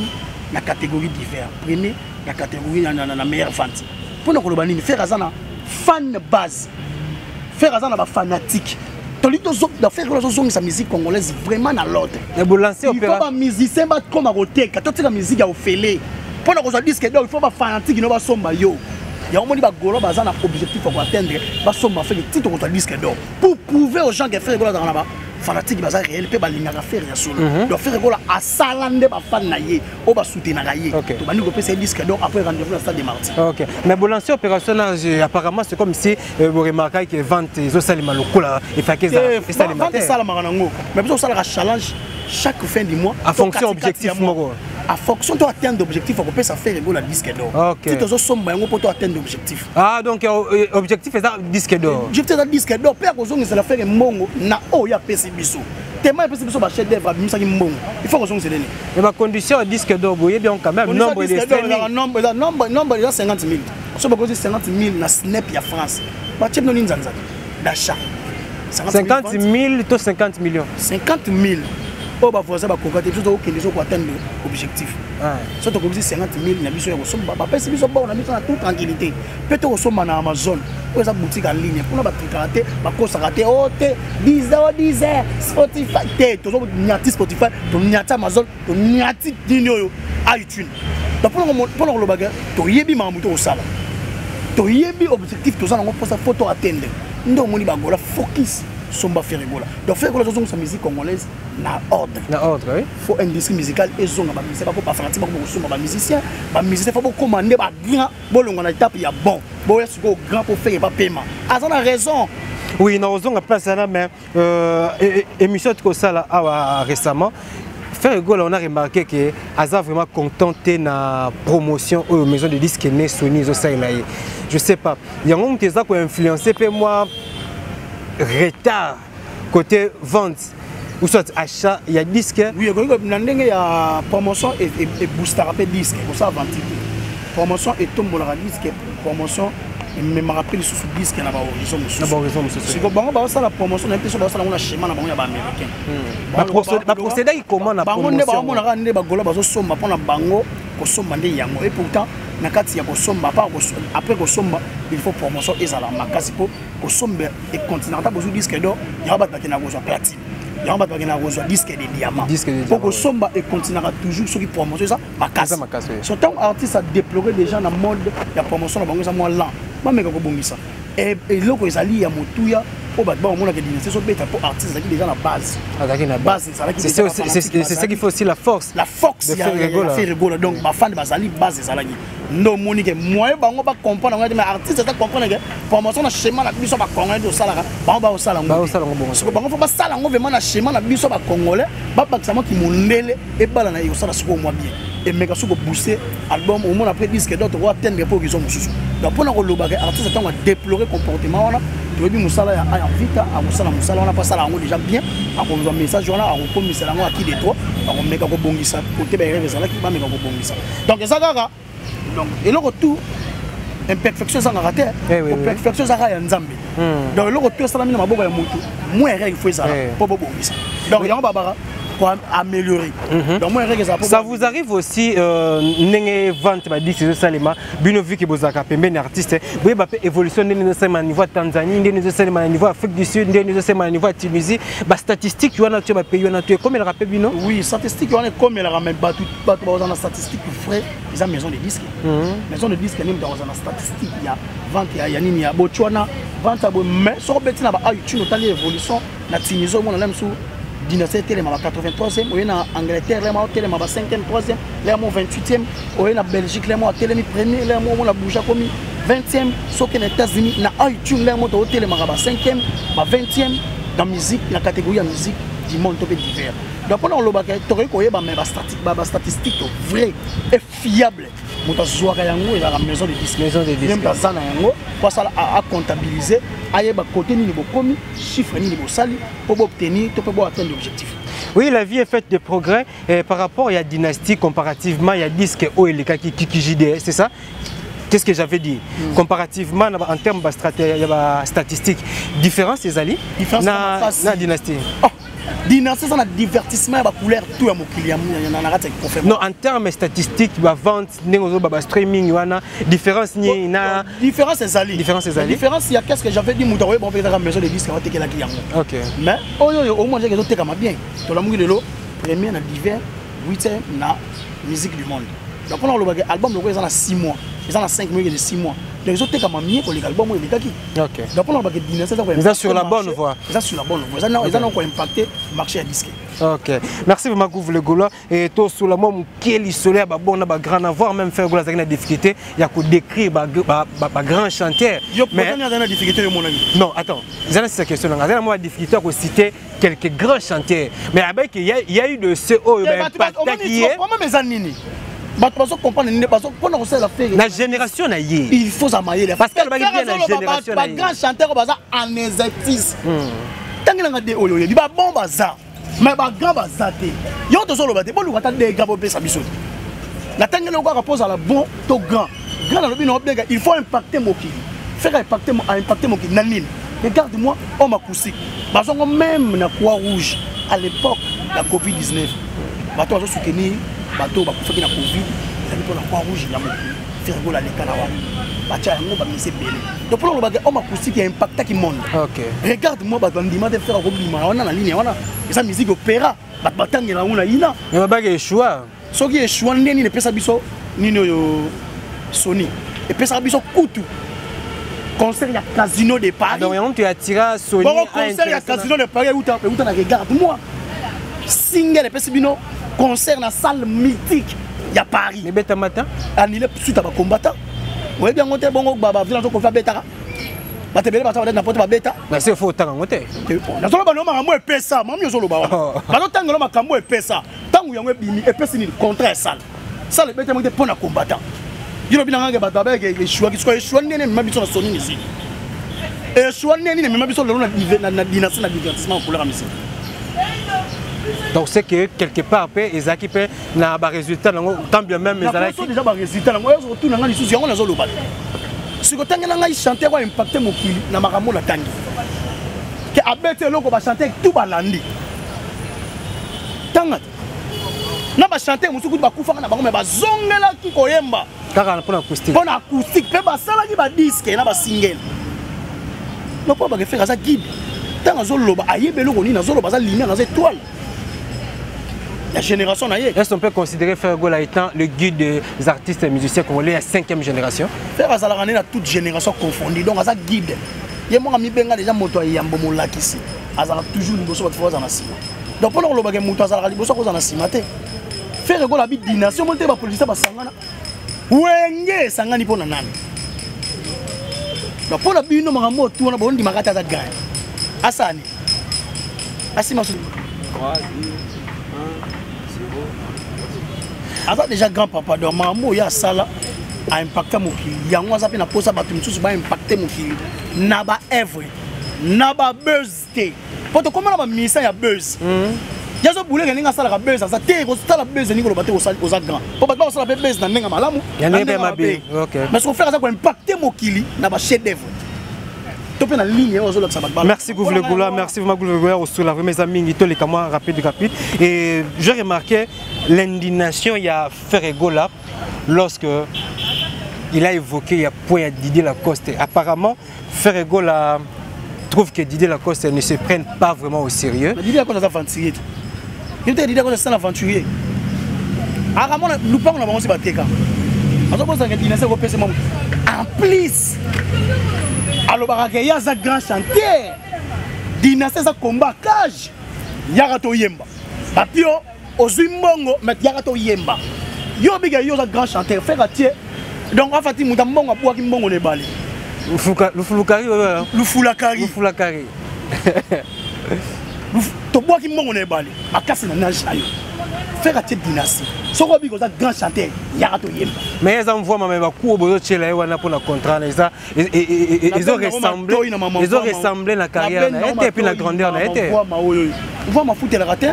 na catégorie divers. Premier la catégorie na meilleure vente. Pour na koloba nini faire azana fan base. Faire azana ba fanatique. tandis que faire la musique congolaise vraiment dans l'ordre. Il faut que les musiciens comme à côté, quand la musique a offert, pour que disque il faut que les fanatiques ne soient pas yo. Il y a un moment où il y a un objectif pour atteindre, faire le titre contre le disque d'or. Pour prouver aux gens qui font dans là-bas, fanatique baza réel pe balinga faire ya solo. Donc faire gola à salande ba fan na ye, o ba soutenir na ye. To bani ko pesa disque d'or après rendez-vous dans stade de Martyrs. OK. Mais bon lancé opérationnel apparemment c'est comme si vous remarquez que vente zo salima lokola et fait que ça vente salama nango. Mais besoin ça la challenge chaque fin du mois en fonction objectif moko. À fonction de atteindre l'objectif, on peut faire le disque d'or. Si tu as sommes pour atteindre l'objectif. Ah, donc l'objectif est le disque d'or. L'objectif est le disque d'or. Puis, à la faire mongo, na o ya pesi biso. Tellement pesi biso ba chef d'œuvre, bimisa ki mongo. Il faut que on se donne. Mais ma condition disque d'or, vous voyez bien quand même nombre de nombre de 50 000. Si vous avez 50 000 na Snap ya France. Ba chef no ninzanza d'achat. 50 000 to 50 millions. 50 000. Oh bah vous savez conquêter plutôt aucun des pour atteindre l'objectif. Surtout que vous 50 000 na biso ya kosomba ba pesi biso ba na biso na toute tranquillité. Peut-être kosomba na Amazon. Ou eza boutique en ligne pour na ba tricaraté ba kosa raté oh te 10 Spotify te to nyati Spotify to nyati Amazon to nyati dino yo iTunes. Donc pour le bagage to yebi mamuto osala. To yebi objectif to ça na pour sa photo atteindre. Ndo moni ba gola focus somba Ferregola. Donc Ferregola zozonga sa musique congolaise na ordre. Na ordre, oui. Faut industrie musicale et zonga ba musicien pas fanatique ba somba ba musicien faut commander ba grand bolonga na étape ya bon. Bo ya siko grand pour faire pas paiement. Azan a raison. Oui, na ozonga place là mais émission de ça là récemment Ferregola on a remarqué que Aza vraiment contenté na promotion aux maisons de disques né Sony zo ça là. Je sais pas. Il y a un qui ça quoi influencé pe moi retard côté vente ou soit achat il y a disque oui il y a promotion et booster après disque pour ça vente promotion et tombe la disque promotion mais me rappelle sous disque na ba horizon c'est que bon ba ça la promotion na peso ba ça na schéma na ba américain ba procédé comment na promotion ba na ne ba gola ba zo somba pona bango ko somba nde yango et pourtant na kati ya ko somba pas après ko somba il faut promotion ezala makasi po ko somba et continuer ta besoin disque d'or ya ba ta na ko platine ya ba ta na ko disque de diamant pour ko somba et continuera toujours sur qui promotion ça makasi surtout artiste a déploré déjà dans mode la promotion na bango ça moi lent ba meka ko bongisa et loko ezali ya motuya o ba ba mona que dynastie so beta pour artiste qui déjà la base c'est ce qu'il faut aussi la force de Ferregola donc ba fan de bazali base ezalaki ndo monique moi bango ba comprendre mais artiste ça comprendre que promotion na schéma na biso ba congolais do sala ba o sala ngo so bango faut ba sala ngo vraiment na schéma na biso ba congolais ba bakisama ki mondele e bala na yo sala siko moi bien et meka siko booster album au moins après disque d'autres va atteindre pour qu'ils ont mususu donc pour na ko lobaga artiste tant déplorer comportement wana to bi musala ya vita a musala wana pas sala ngo déjà bien a ko un message wana a ko misala ngo aki de trop a ko meka ko bongisa côté ba rêve sala ki ba meka ko bongisa donc ça kaka donc et le retour imperfection ça raté imperfection ça ya nzambe donc le retour ça na mina maboko ya mutu moi règle faut ça pour bongisa donc yango babara pour améliorer. Donc moi ça vous arrive aussi n'engé vente ba disque salima bino vu que bozaka pembeni artiste boye ba évolution ndeni sema niveau Tanzanie ndeni sema niveau Afrique du Sud ndeni sema niveau Tunisie ba statistique wana tu ba pays wana tu comme le rappel bino oui statistique wana comme le ramène pas tout dans la statistique frais ils ont maison de disque maison de disque même dans la statistique il y a vente il y a nini ya bochwana vente mais so betina ba tu notali évolution na Tunisie on a même sous dynastie télé ma 83e ou en Angleterre les ma télé ma 5e 3e les ma 28e ou en Belgique les ma télé mi premier les ma on a bougé comme 20e sauf que les États-Unis na iTunes les ma télé ma 5e ma 20e dans musique la catégorie musique du monde top divers donc pendant le bac toré ko yeba mais ba statistique vrai et fiable moto zoaka yango et la maison de disques même dans ça yango pour ça à comptabiliser ayeba côté ni bokomi chiffre ni bosali pour obtenir to pour atteindre l'objectif. Oui, la vie est faite de progrès et par rapport à la dynastie comparativement il y a disque OLK qui JDS, c'est ça? Qu'est-ce que j'avais dit? Comparativement en termes de statistiques, différence c'est Ali na dynastie. Dynastie, c'est un divertissement, la couleur, tout est mon client. Non, en termes statistiques, la vente, le streaming, différence, différence c'est Ali. Différence, il y a qu'est-ce que j'avais dit, bon, on fait la maison de disques, on va la client. Ok. Mais, au moins, j'ai des comme bien. Tout le monde est là, premier, on a divers, 8e, na musique du monde. Donc, on a l'album, ils ont 6 mois. Ils ont 5 mois, ils ont 6 mois. Les autres, comme mieux pour les albums, ils ont qui. Ok. Donc, on a Dynastie, ils sont sur la bonne voie. Ils sont sur la bonne voie. Ils ont impacté le marché à disque. Ok. Merci beaucoup, le Gola. Et toi, sur la même qui est solaire, bon, on a grand avoir, même faire Gola, une difficulté. Il y a que décrire grand chanteur. Mais il y a une difficulté, mon ami. Non, attends. C'est cette question. Il y a une difficulté de citer quelques grands chanteurs. Mais avec il y a eu de ce haut impact qui est. La génération il faut s'amailler parce que la génération les grands chanteurs en exercice. Tant qu'il y a des oyo, il va bon bazar. Mais ba grand bazar té. Yo to solo baté, bon lu kata des gars pour ça biso. La tant qu'il y a repose à la bon to grand. Grand dans le bino bien, il faut impacter mon qui. Faire impacter mon qui nanine. Regarde-moi, on m'a coussé. Parce que même na Croix-Rouge à l'époque la Covid-19. Bato azo soutenir bato ba kufaki na Covid, ça pour la Croix-Rouge la mo. Faire gola les kanawa. Bacha yango ba mise belé. Donc pour le bagage on m'a coussé qui impacta qui monde. OK. Regarde-moi ba bandima de faire robima on a la ligne on a esa musique opéra ba batangela on a ina. Mais ba bagage choix. Soki e choix ndeni ne pesa biso nino yo Sony. Et pesa biso kutu. Concert ya Casino de Paris. Donc on tu attira Sony. Bon concert ya Casino de Paris où tu na regarde-moi. Single pesa bino concert na salle mythique ya Paris. Mais bêta matin annulé suite à ba combattant. Oui bien on te bongo baba vient to konfa beta. Ba te bele ba ta na porte ba beta. Mais c'est faux tant ngote. Na solo ba no makambo e pesa, mam yo solo ba. Ba no tangelo makambo e pesa. Tangu yango bimi e pesa ni contraire salle. Salle beta mo te pona combattant. Yiro binanga ba tabe ke choix qui soit choix nene mabiso na Sony ici. Et choix nene mabiso na Dynastie na divertissement pour la musique. Donc c'est que quelque part après ils équipent na ba résultat tant bien même les ala qui déjà ba résultat ngo yo retour na ngani sous yango na zo loba si ko tangela ngai chanter ko impacter mokili na makambo la tangi ke abete loko ba chanter tout balandi tanga na ba chanter musuku ba kufa na bango me ba zongela ki koyemba kaka pour acoustique pe ba sala ki ba disque na ba single no po ba ke faire ça guide tanga zo loba ayebelo ko ni na zo loba za ligne na za étoile. La génération naïe. Est-ce qu'on peut considérer Fergola étant le guide des artistes et musiciens congolais à 5e génération? Faire à la toute génération confondue. Donc, à ça guide. Il y a mon ami Benga déjà moto et Yambo Lak ici. À ça toujours une fois dans la cima. Donc, pour le bagage moto, à ça la liboso dans la cima. Fergola habite Dynastie. On monte la police à Sangana. Ouenge Sangani pour Nanan. Donc, pour la bino marambo tout on a bon di magata za gagne. Asani. Asima. Avant déjà grand-papa de Mambo, il y a ça là, a impacté mon kili. Il y a un peu de pose à battre, tout ça a impacté mon kili. Naba every, naba buzz té. Pour te comment on a mis ça, il y a buzz. Il y a ce boulet qui est à la buzz, ça t'est la buzz, il y a aux grand. Pour pas ça la buzz dans n'enga malamu. Il y a n'enga mabé. OK. Mais ce qu'on fait ça pour impacter mon kili, naba chef d'œuvre. Merci Gouvlegoula, merci Gouvlegoula sur la mes amis, tous les camarades rapide. Et j'ai remarqué l'indignation il y a Fergola lorsque il a évoqué il point Didier Lacoste. Apparemment Fergola trouve que Didier Lacoste ne se prenne pas vraiment au sérieux. Didier Lacoste est aventurier. Il dit Didier Lacoste est un aventurier. Apparemment nous pas on a aussi battu quand. En plus alors il y a un grand chanteur Dynastie ça combat cage yarato yemba papio ozumbongo mais yarato yemba yo biga yo un grand chanteur faire atier donc en fait muta mbongo abwa ki mbongo ne bali lufulakari to bwa ki mbongo ne bali makasi na nage ayo faire atier Dynastie soko bigo za grand chanteur yarato yemba mais ils envoient ma mère coup au bozo tchela wana pour la contrat ils ont ressemblé la carrière et puis la grandeur na été voit ma foot la raté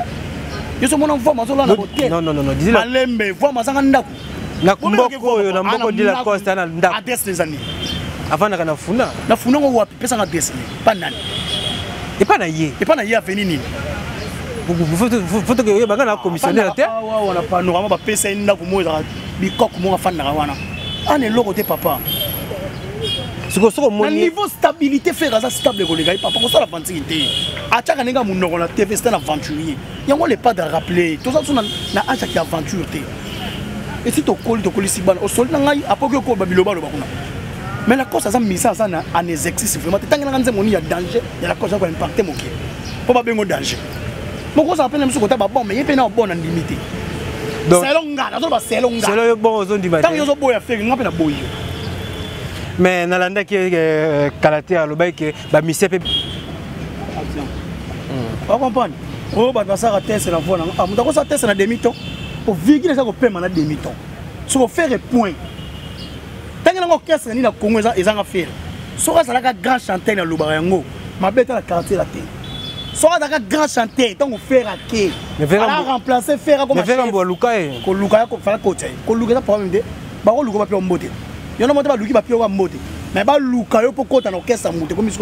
yo so mona voit ma zo la na hotel non dis la malembe voit ma sanga ndako na mboko di la costa na ndako adresse les années avant na funa ngo wapi pesa nga adresse pas nani et pas na ye avenir nini faut que vous ayez un commissionnaire. On a panorama, on a PC, on a bikok, on a fan de Rawana. On est là côté papa. Le niveau stabilité fait ça stable les gars. Papa, ça la fantasité. À chaque nègre mon nom la TV c'est un aventurier. Il y a les pas de rappeler. Tout ça sont na acha qui aventure té. Et si tu colles si ban au sol na ngai apoke ko babiloba lo bakuna. Mais la cause ça mise ça na en exercice vraiment. Tant que na moni il y a danger, il y a la cause ça va impacter mon cœur. Pas pas bengo danger. Mon cause ça appelle même ce côté bon mais il peut na bon en limité. C'est longa, ça doit c'est longa. C'est le bon zone du matin. Tant que yo boya faire ngapena boyo. Mais nalanda qui kalaté à l'obay que ba mission peut pas comprendre. Oh ba ça test la voix ah muta ko ça test na demi-temps pour viguer ça ko paiement na demi-temps. Ce qu'on faire point. Tant que na orchestre ni na Congo ezanga faire. So ça la grand chanteur na lobara yango. Ma bête la quartier la terre. So ça la grand chanteur tant qu'on faire à quai. Mais faire remplacer faire comme. Mais faire en luka e. Ko luka ko fala côté. Ko luka ça problème de. Ba ko luka ba pe mbote. Il y a un moment où il va plus avoir mode. Mais il y a un peu de l'orchestre comme il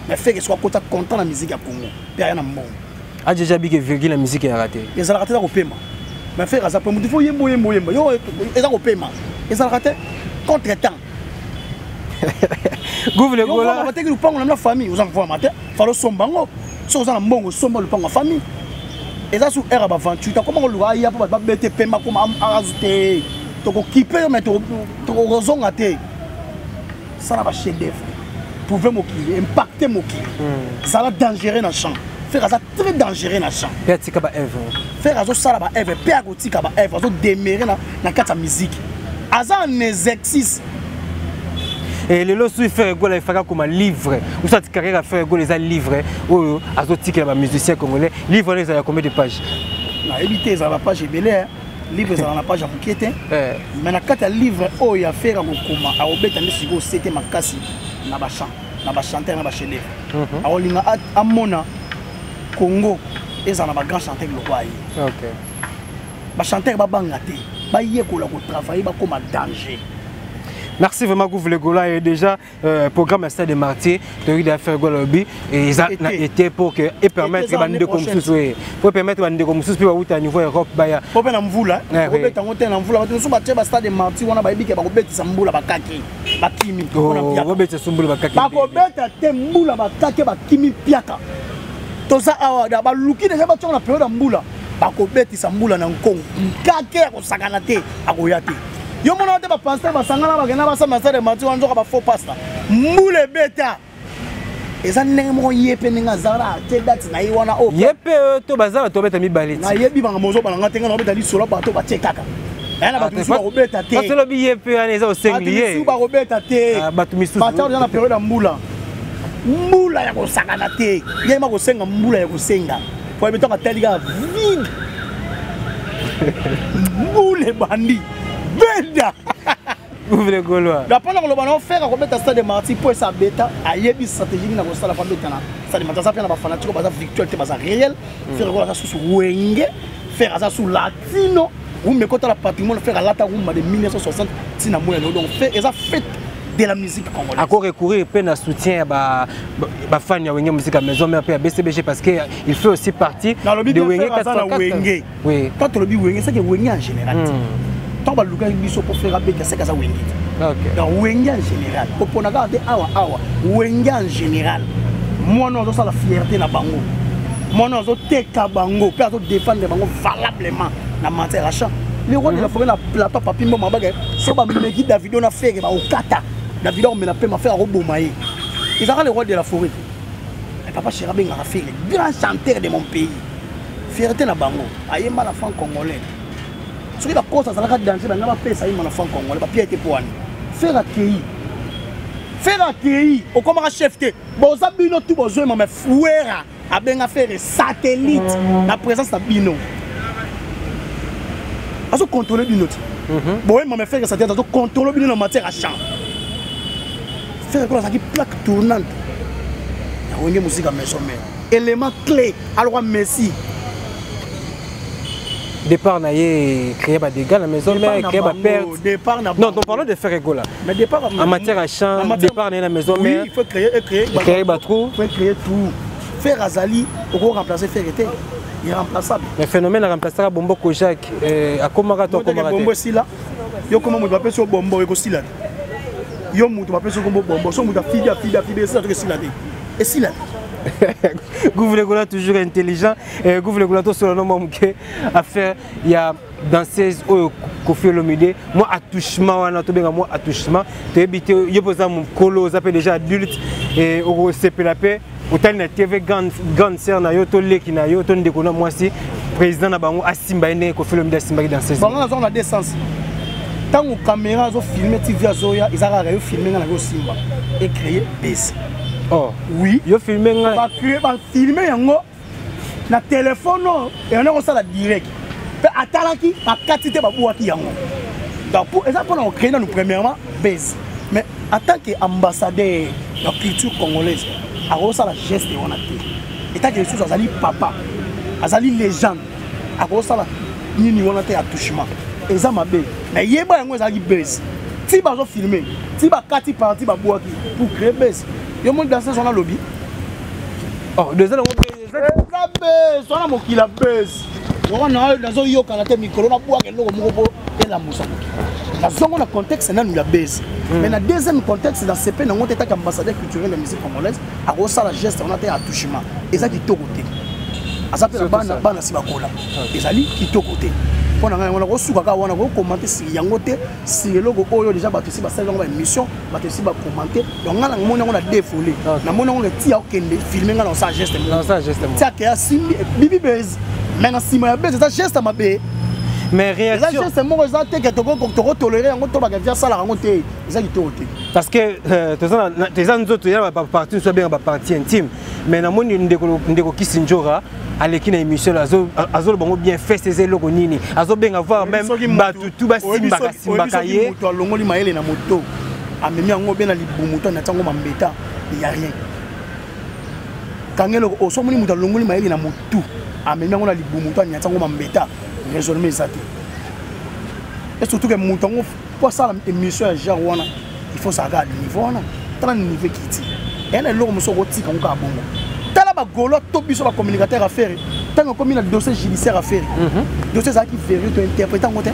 mais fait que soit content de la musique à Congo. Il y a un monde. Ah, déjà dit que Virgile la musique est ratée. Ils ont raté au paiement. Mais faire ça pour il faut yembo. Ils ont au paiement. Ils ont raté contre-temps. Gouvre le gola. On va dire que nous parlons de la famille. Vous en voyez matin. Falo sombango. Si vous en bon sombango le parlons famille. Et ça sous air aventure. Comment on le voit il y a pas bête paiement comme ajouter. Donc, équipé, mais tu as raison à te. Ça va chef d'œuvre. Pouvez m'occuper, impacter m'occuper. Ça va dangereux dans le champ. Faire ça très dangereux dans le champ. Faire ça va œuvre. Faire ça va œuvre. Ça démarrer dans la musique. Ça un exercice. Et le lot il fait quoi il fait comme un livre. Ou ça carrière à faire quoi les livres. Ou azotique les musiciens congolais. Livre les a combien de pages? Na éviter ça va pas j'ai belé. Livre ça na page à bouquet mais na kata livre oh ya faire ngokoma a obeta ndisiko c'était makasi na ba chant na ba chanteur na ba chef a olinga amona Congo ezana ba grand chanteur lokwa yi OK ba chanteur ba banga te ba yekola ko travailler ba comme danger. Merci vraiment Gouvre le Gola et déjà programme Stade de Martyrs de faire Golobi et ça a été pour que et permettre que bande comme sous pour permettre bande comme sous puis à niveau Europe baya pour na mvula robeta ngote na mvula bato so ba Stade de Martyrs wana ba ibike ba kobeta sambula ba kaki ba kimi on robeta sambula ba kaki ba kobeta te mbula ba kaki ba kimi piaka to ça awa da ba luki déjà ba tona période mbula ba kobeta sambula na nkongo kaki ya kosakana te akoya te. Yo mona te ba pasteur ba sangana ba gena ba sa Stade de Martyrs wanzo ba faux pasteur mbule beta eza ndenge moko yepe ninga zara te date na yiwana o yepe to bazala to beta mibale na yebi banga mozo balanga tenga na beta li solo ba to ba che kaka yana ba tusu ba robeta te parce que lobi yepe ana eza o senglier tusu ba robeta te ba tu misu ba tawo na période mbula mbula ya ko sakana te yema ko senga mbula ya ko senga po beto ka teliga vide mbule bandi beda Ouvre le Gaulois. La pendant que le ballon fait à remettre Stade de Martyrs pour sa bêta, à yebi stratégie na ko sala fa bêta na. Stade de Martyrs ça na ba fanatique ba victoire te ba réel, faire quoi ça sous wenge, faire ça sous latino, ou me côté la patrimoine faire la ta de 1960 tina moya donc fait et ça fait de la musique congolaise. À quoi recourir peine à soutien ba fan ya wenge musique à maison mais à BCBG parce que il fait aussi partie de wenge 404. Oui. Quand le bi wenge c'est que wenge en général. Tant que le gars il pour faire avec c'est ça wenge. OK. Donc wenge en général. Pour regarder awa wenge en général. Moi non ça la fierté na bango. Moi non zo teka bango, peut zo défendre bango valablement na matière achat. Les rôles de la forêt na plateau papi mo mabaga so ba meki Davido na faire ba okata. Davido me na pe ma faire robomaye. Ils ont les rôles de la forêt. Et papa Chirabe nga fait le grand chanteur de mon pays. Fierté na bango. Ayemba la fan congolais. Ce qui va cause ça la danser na ba pesa yima na fan congolais ba piété pour ani. Faire accueillir au comment chef te. Bon ça bino tout besoin mais fuera a benga faire satellite la présence de bino. Aso contrôler bino. Bon mais faire satellite aso contrôler bino en matière à chant. Faire quoi ça qui plaque tournante. Ya wenge musique à maison mais élément clé alors Messi. Départ na créé des dégâts la maison mais créé perte. Départ na non, on parle de faire égo là. Mais départ en matière à champ, départ na la maison mais il faut créer trou, il faut créer tout. Faire Azali pour remplacer faire été. irremplaçable. Le phénomène a remplacé Bombo Kojak à Komarato. Bombo Sila, yo comment vous appelez sur Bombo et Sila. Yo moutou appelé sur Bombo, son moutou fille, c'est que Sila. Et Sila. Vous voulez toujours intelligent et vous voulez sur le nom à faire il y a danseuse au Kofi Olomide moi attouchement on a tout bien moi attouchement tu habité yo posa mon colo ça fait déjà adulte et au CPLAP autant na TV grande sœur na yo to leki na yo to ndeko na moi si président na bango asimba ene Kofi Olomide asimba ki danseuse bango na zone de sens tant que caméra zo filmer TV azoya izaka yo filmer na yo simba et créer base. Oh oui, yo filmé nga ba filmer yango na téléphone et on a ça la direct. Pe atalaki ba katité ba boaki yango. Donc pour ça pour créer nous premièrement base. Mais en tant qu'ambassadeur de la culture congolaise, a ça la geste on a fait. Et tant que Jesus azali papa, azali légende, a ça la nini on a fait attouchement. Et ça m'a bé. Mais yeba yango azali base. Si ba zo filmer, si ba kati parti ba boaki pour créer base. Yo monde danser son lobby. Oh, déjà on base, on a mo kila base. On a dans yo kana te micro na boaka loko moko et la musa. Dans son contexte na nous la base. Mais dans deuxième contexte dans CP na on était ambassadeur culturel de musique congolaise, a ça la geste on a fait attouchement. Et ça qui to côté. A ça peut bana si bakola. Et ça li qui to côté. On a commenté sur Yangote, si le logo oyo déjà battu ba faire une émission, battu ba commenter. Donc on a défoulé. Na mona on tia okende filmer dans sa geste. Dans sa geste. Tia ke simbi bibi base. Mais na sima ya base ça geste ma bé. Mais réaction. Ça geste mo resate que to tolérer yango to ba ka faire ça la ngote. Ça qui to parce que tes autres ya ba partie soit bien ba partie intime. Mais na moni ndeko Kisinjora aleki na émission azo bango bien fait ces eloko nini azo bien avoir même batutu ba simbaka ye moto alongoli maele na moto amemi yango bien na libumu na tango mambeta il y a rien kangelo o so moni moto alongoli maele na moto amemi yango na libumu na tango mambeta raisonnement ezati et surtout que moto ngo pour ça émission genre wana il faut ça garder niveau wana tala niveau kiti et na loko moso kotika ngo ka bongo tala ba golo to biso ba communicateur à faire tant comme il a dossier judiciaire à faire dossier ça qui fait to interpréter ngote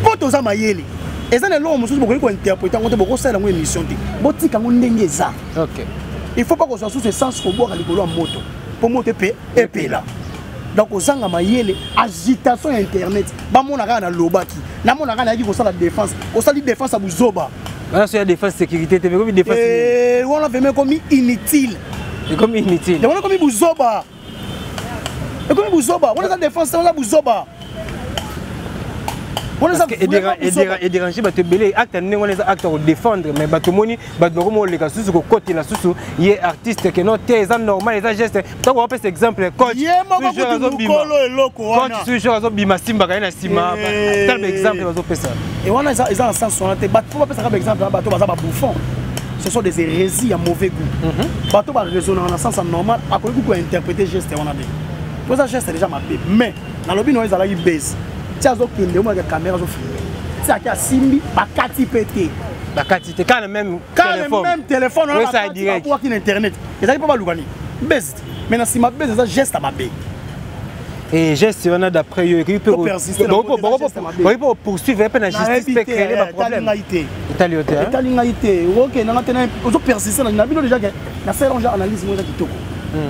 ko to za mayele eza na loko moso boko ko interpréter ngote boko sala ngo émission ti botika ngo ndenge za. OK, il faut pas qu'on soit sous ce sens ko boka likolo moto pour moto pe epela. Donc ozanga mayele agitation internet ba mona kana na lobaki na mona kana yaki ko sala défense ko sala défense à buzoba. Là c'est la défense sécurité te comme défense on a fait même comme inutile. Et comme inutile. On a comme buzoba. Et comme buzoba, on a la défense on a buzoba. On a ça et déranger ba te belé acte on les acte pour défendre mais ba to moni ba do ko le ka susu ko côté la susu yé artiste que non t'es normal les gestes tant on peut cet exemple coach toujours azo bima simba ka na sima tel exemple azo faire ça et on a ça ils en sens on a te ba faut pas ça exemple ba to ba bouffon. Ce sont des hérésies à mauvais goût. Bateau va raisonner en sens normal, après coup interpréter geste on a dit. Pour ça geste déjà ma bébé. Mais dans le but nous ils allaient base. Tiens zo kende moi avec caméra zo filmer. C'est à simbi ba kati pété. Ba kati te quand même téléphone on a direct pour internet. Et ça pas ba lugani. Best. Mais dans si ma base ça geste à ma bébé. Et geste on a d'après eux qui peut pour poursuivre un peu la justice peut créer des problèmes. Italianité. OK, na maintenant on persister na bino déjà que na faire on analyse moi kitoko.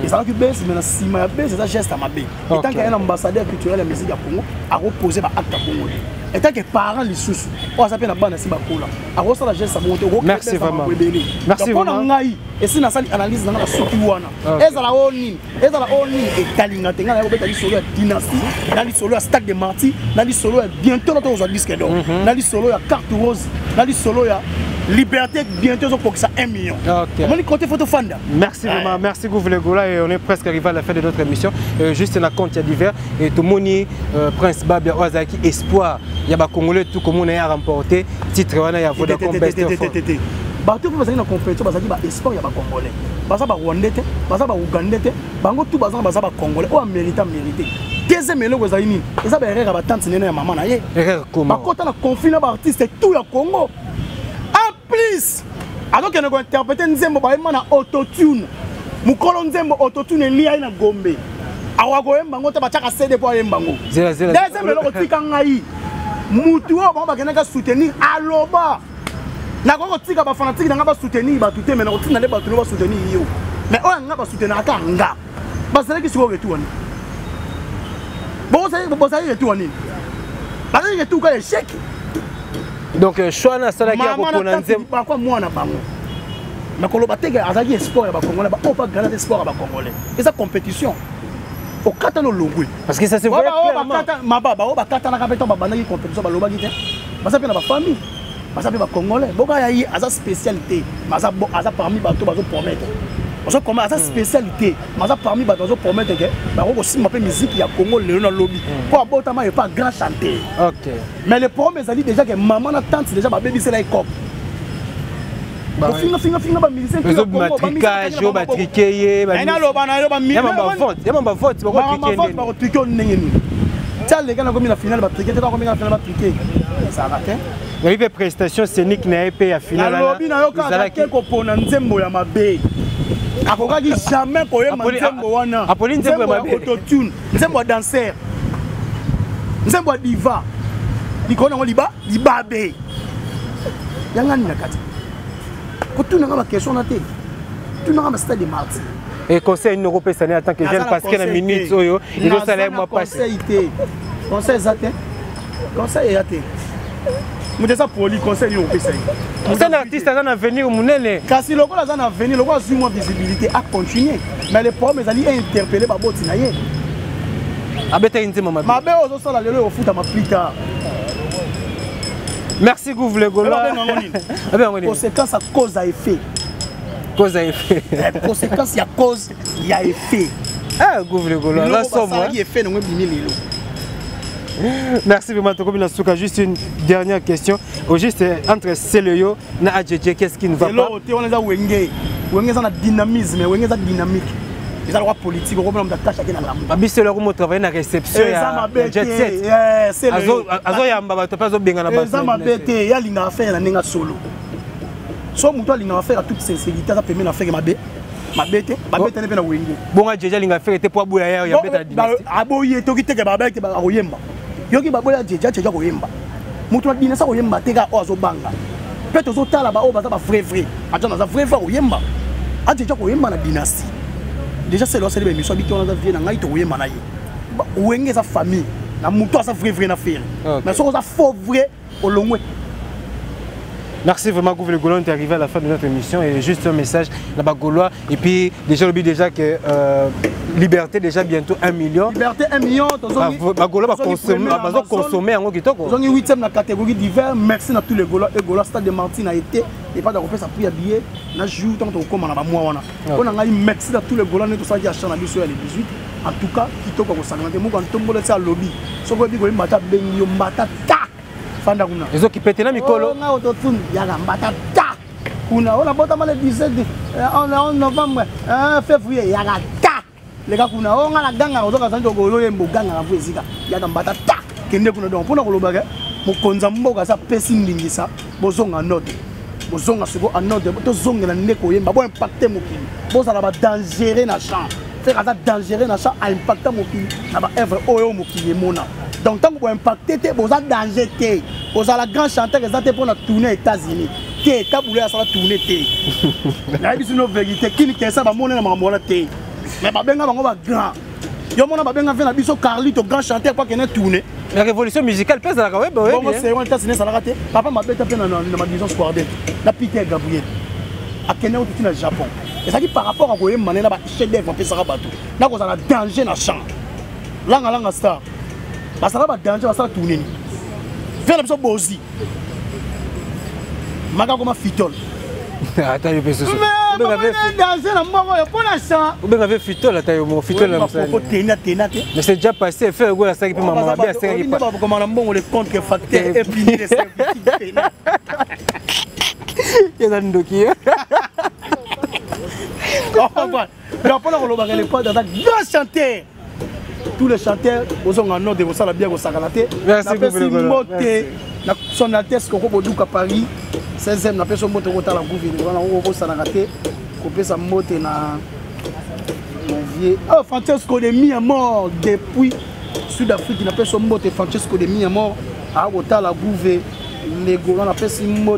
Et ça qui baisse mais na sima baisse ça geste à ma bé. Et tant qu'un ambassadeur culturel de la musique à Congo a reposer ba acte à Congo. Et tant que parents les sous on s'appelle na bana siba kola. A ça la geste à monter. Merci vraiment. Merci vraiment. Et si na sali analyse na soki wana. Ezala oni et talinga tenga na obeta li solo ya dynastie, na li solo ya Stade de Marty, na li solo ya bientôt na to disque d'or. Na li solo ya carte rose, na li solo ya liberté bientôt pour que ça 1 million. OK. On est côté photo fanda. Merci vraiment, merci Gouvelégola et on est presque arrivé à la fin de notre émission. Juste un compte divers et tout moni Prince Babia Ozaki espoir. Il y a ba Congolais tout comme on a remporté titre wana ya Vodacom Best of. Bato pour bazali na compétition bazali ba espoir ya ba Congolais. Baza ba Rwandais te, baza ba Ougandais te, bango tout baza ba Congolais. O mérite. Deuxième eloko ezali nini? Eza ba erreur ba tante nene ya maman na ye. Erreur comment? Ba kota na conflit na ba artiste tout ya Congo. Please, alors qu'on a interprété Nzembo par na autotune. Mukolo Nzembo autotune lié na Gombe. awa koyemba ngo te batiaka CD po ayemba ngo deuxième eloko tika ngai mutu oyo bango bakendaka soutenir aloba nakoki kotika bafanatike na nga basoutenir bato te me nakotinda nde bato no basoutenir yo mais oyo nga basouteniraka nga bazalaki sikoyo retour wani bozali retour wani bazali retour ka échec donc choix na salaki ya kopona nzembo bakwa mwana bango nakoloba teke azalaki espoir ya bakongolais baoyo bagranate espoir ya bakongolais eza compétition okata no longwe parce que ça se voit mababa oyo bakatanaka mpe to babandaki compétition balobaki te baza mpe na bafamille baza mpe bakongolais boka yayi aza spécialité aza parmi bato bazopromettre aza spécialité aza parmi bato bazopromettre ke bako kosimba mpe musique ya Congo lelo na lobi po abotama ye pas grand chanteur mais le problème ezali déjà ke maman na tante déjà babebisela ekop finga ba musicien qui matricage yo ba triquer na loba na yo ba ya mamba vote ba triquer ndenge ni tia les gars na komi na finale ba triquer te ka komi na finale ba triquer ça va te oui be prestation scénique na EP ya finale na lobi na yo ka ke ko pona nzembo ya mabe akokaki jamais koyema nzembo wana apoli nzembo ya mabe autotune nzembo ya danser nzembo ya diva likona ngo libabe yanga ni na kati tout le monde a question na te tout le monde a stade de mardi et conseil nous repensé en tant que jeune parce que la minute oyo il doit salaire moi passer conseil zaté conseil yaté mutesa poli conseil yo repensé c'est un artiste dans l'avenir munene kasi loko la dans avenir loko a moins visibilité à continuer mais le problème ezali interpeller ba boti na ye abeta inzi mama mabe ozo sala lelo ofuta ma plus tard. Merci Gouv le Gaulois. Conséquence à cause à effet. Cause à effet. Conséquence à cause il y a effet. Ah Gouv le Gaulois. Là sommes moi. Merci vraiment Toko Binasuka. Juste une dernière question. Au juste entre Celeyo et Adjedje, qu'est-ce qui ne va pas? On est à Wenge. Wenge a dynamisme, Wenge a dynamique. Les droits politiques, on va tâcher à la Babi c'est le romo travailler na réception ya jet set. Azo yamba ba to pas zo benga na ba. Ça m'a bêté, ya linga affaire na ninga solo. So muto linga affaire à toute sincérité, ça permet na faire ma bêté ne pe na wenge. Bonga jeja linga affaire était pour boya ya bêta dynastie. Aboye to kiteke ba bêté ba oyemba. Yoki ba boya jeja koyemba. Muto na dina sa koyemba teka o azo banga. Peut to zo tala ba o ba za ba vrai. Atana za vrai oyemba. A jeja koyemba na dynastie. Déjà c'est là c'est les émissions qui ont vie na ngai to yema na ye wenge sa famille na muto sa vrai na faire mais so ça faux vrai au longwe. Merci vraiment Gouv le Gaulois, on est arrivé à la fin de notre émission et juste un message là-bas Gaulois et puis déjà le but déjà que liberté déjà bientôt 1 million. Liberté 1 million ba Gaulois va consommer en kitoko. Ils ont 8e la catégorie divers. Merci à tous les Gaulois et Gaulois stade de Martin a été et pas de repère ça prix à billet na jour tant qu'on comme na ba mois wana. On a merci à tous les Gaulois tout ça qui a changé la sur les 18. En tout cas kitoko ko sangamate mo kan tombole ça lobby. So ko bi ko mbata benyo mbata ta. Fanda kuna. Ezo kipete na mikolo. Na autotune ya mbata ta. Kuna on a bota mal le 17 en novembre février ya ta. Les gars kuna on a la ganga ozoka sanjo ko loyembo ganga na vuezika ya mbata ta. Kende kuna donc pona ko lobaka mo konza mboka sa pesi ndingisa bozonga note. Bozonga siko a note to zonga na ndeko yemba bo impacter mokili. Bozala ba dangereux na champ. Faire ça dangereux na champ a impacter mokili na ba œuvre oyo mokili mona. Donc tant que vous impactez, vous avez danger. Vous avez la grande chanteur qui est pour la tournée aux États-Unis. Qui taboulé à la tournée. La vérité, qui est ça, va monter dans ma monnaie. Mais pas bien grand. Yo mona ba benga fait na biso Carlito grand chanteur quoi qu'il est tourné. La révolution musicale pèse à la web. Bon c'est on États-Unis ça l'a raté. Papa m'a bête dans ma division squadron. La Peter Gabriel. A Kenya au tout le Japon. Et ça dit par rapport à quoi mané là ba chef d'œuvre fait ça bateau. Là qu'on a danger na champ. Langa star. Parce que là, danger va se tourner. Fais la personne bozi. Maga comme fitol. Attends, je peux se. Mais danger la mort, pour la sang. Vous avez fitol, attends, mon fitol là. Mais c'est déjà passé, fait la salle puis maman bien serré pas. Comment on bon les comptes que facteur et puis les services. Il y a un doki. Mais après on va regarder pas dans un grand chanteur. Tous les chanteurs, ils ont un ordre de ça, la bien au Sagalate. Merci beaucoup. Son Altesse Kokobodouka Paris, 16e, na personne moto au gouvernement, on va au Sagalate, couper sa moto na Didier. Oh, Francesco de Miamor depuis Sud-Afrique. Il appelle son mot Francesco de Miamor. À Otala Gouvé. Les Golan appellent son mot.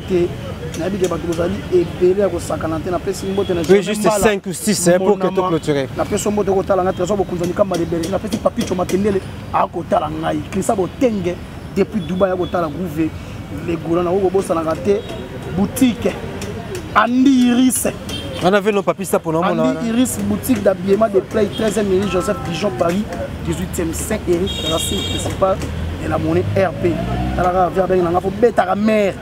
Oui, juste 5 ou 6 pour que tu clôtures. La personne qui est là, trésor beaucoup de gens la petite papi chomatendele à côté la ngai. Krisa Botenge depuis Dubaï à côté la Gouvé. Les Golan au bobo ça raté boutique Andy Iris. On avait nos papis ça pour nous. Andy Iris boutique d'habillement de Play 13e Éric Joseph Dijon Paris 18e 5 Éric racine principale de la monnaie RP. La vers ben nga faut beta la mère.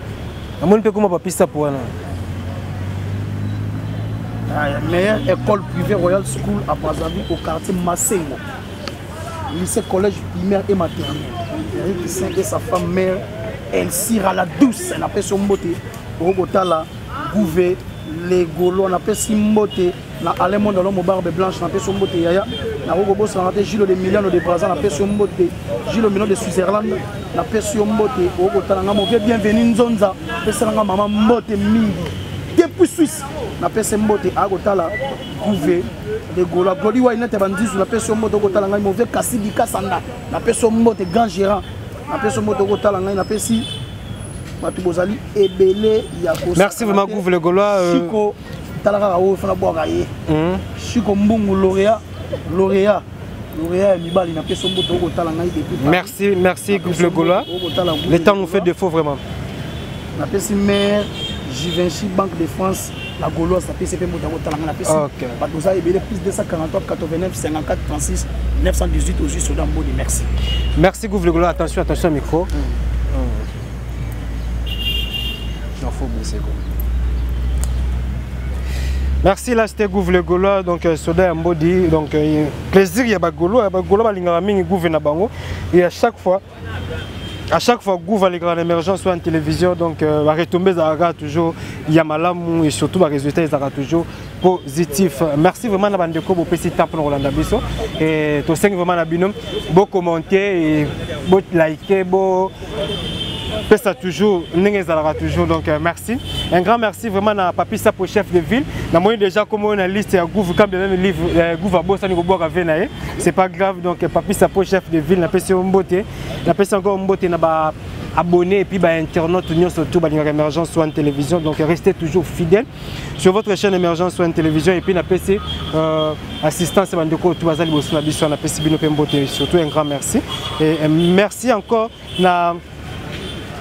Comment on peut comment papi ça pour nous? La meilleure école privée Royal School à Brazzaville au quartier Massengo. Lycée collège primaire et maternelle. Eric Saint et sa femme mère Elsie la douce. Elle appelle son beauté. Robotala Gouvé les Gaulois. On appelle son beauté. Na Allemand dans l'homme barbe blanche. On appelle son beauté Yaya. Na Robo Sanate Gilles de Miliano de Brazza. On appelle son beauté. Gilles Miliano de Switzerland. On appelle son beauté. Robotala Ngamo bienvenue Nzonza. On appelle maman beauté Mingi. Depuis Suisse. On appelle son beauté. Agotala Gouvé. Les Gaulois, Glody Wainet Bandis, on appelle son mot de Gotalanga, mauvais Kassidi Kassanda, on appelle son mot de grand gérant, on appelle son mot de Gotalanga, on appelle si Matubozali et Belé Yako. Merci vraiment, Gouve le Gaulois. Chico, Talara, on fait la boiraille. Chico Mbungu, lauréat, Mibali, on appelle son mot de Gotalanga. Merci, Gouve le Gaulois. Le temps nous fait défaut vraiment. On appelle si maire, Givenchy, Banque de France. La Gauloise, la PCP Moutagotalanga, la Badoza est plus 243, 89, 54, 36, 918 au juste Soudan Bodi. Merci. Merci Gouve le Gaulois. Attention au micro. J'en faut baisser quoi. Merci, là c'était Gouve le Gaulois, donc Soda Mbodi. Donc plaisir, il y a des Gaulois, Gouve na bango. Et à chaque fois, Gouve les grandes émergences soit en télévision, donc la retombée ça toujours Yamalam et surtout les résultats ils toujours positifs. Merci vraiment à Bandeko pour petit temps pour Rolanda Bisso et tous cinq vraiment à Binom, beau commenter et beau liker, beau ça toujours, toujours, donc merci. Un grand merci vraiment à Papi Sapo, chef de ville. Nous déjà comme on a liste à Gouve, quand même livre Gouve à Bossa, nous boire à Venaye. C'est pas grave, donc Papi Sapo, chef de ville, n'a pas si on beauté, n'a pas encore une beauté, n'a pas abonné et puis internaute surtout l'émergence soit en télévision, donc restez toujours fidèles sur votre chaîne émergence soit en télévision et puis n'a pas assistance à Bandeko tout bazali bosuna biso n'a pas si bino pemboté, surtout un grand merci et merci encore na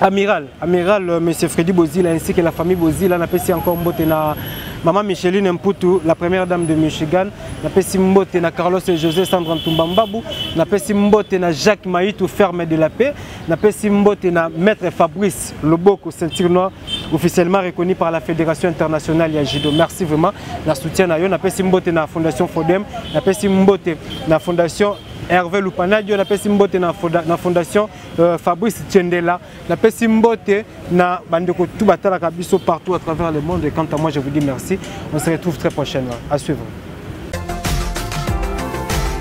Amiral, M. Freddy Bozil ainsi que la famille Bozil, on a passé encore mbote na Maman Micheline Mputu, la première dame de Michigan, on a passé mbote na Carlos et José Sandra Ntumbambabu, on a passé mbote na Jacques Maïtou, ferme de la paix, on a passé mbote na Maître Fabrice Loboko, ceinture noire, officiellement reconnu par la Fédération internationale Yajido. Merci vraiment, la soutien à eux, on a passé mbote na Fondation Fodem, on a passé mbote na Fondation Hervé Lupanadio, na pesi mbote na fondation Fabrice Tchendela, na pesi mbote na bandeko tout batala kabiso partout à travers le monde et quant à moi je vous dis merci. On se retrouve très prochainement. À suivre.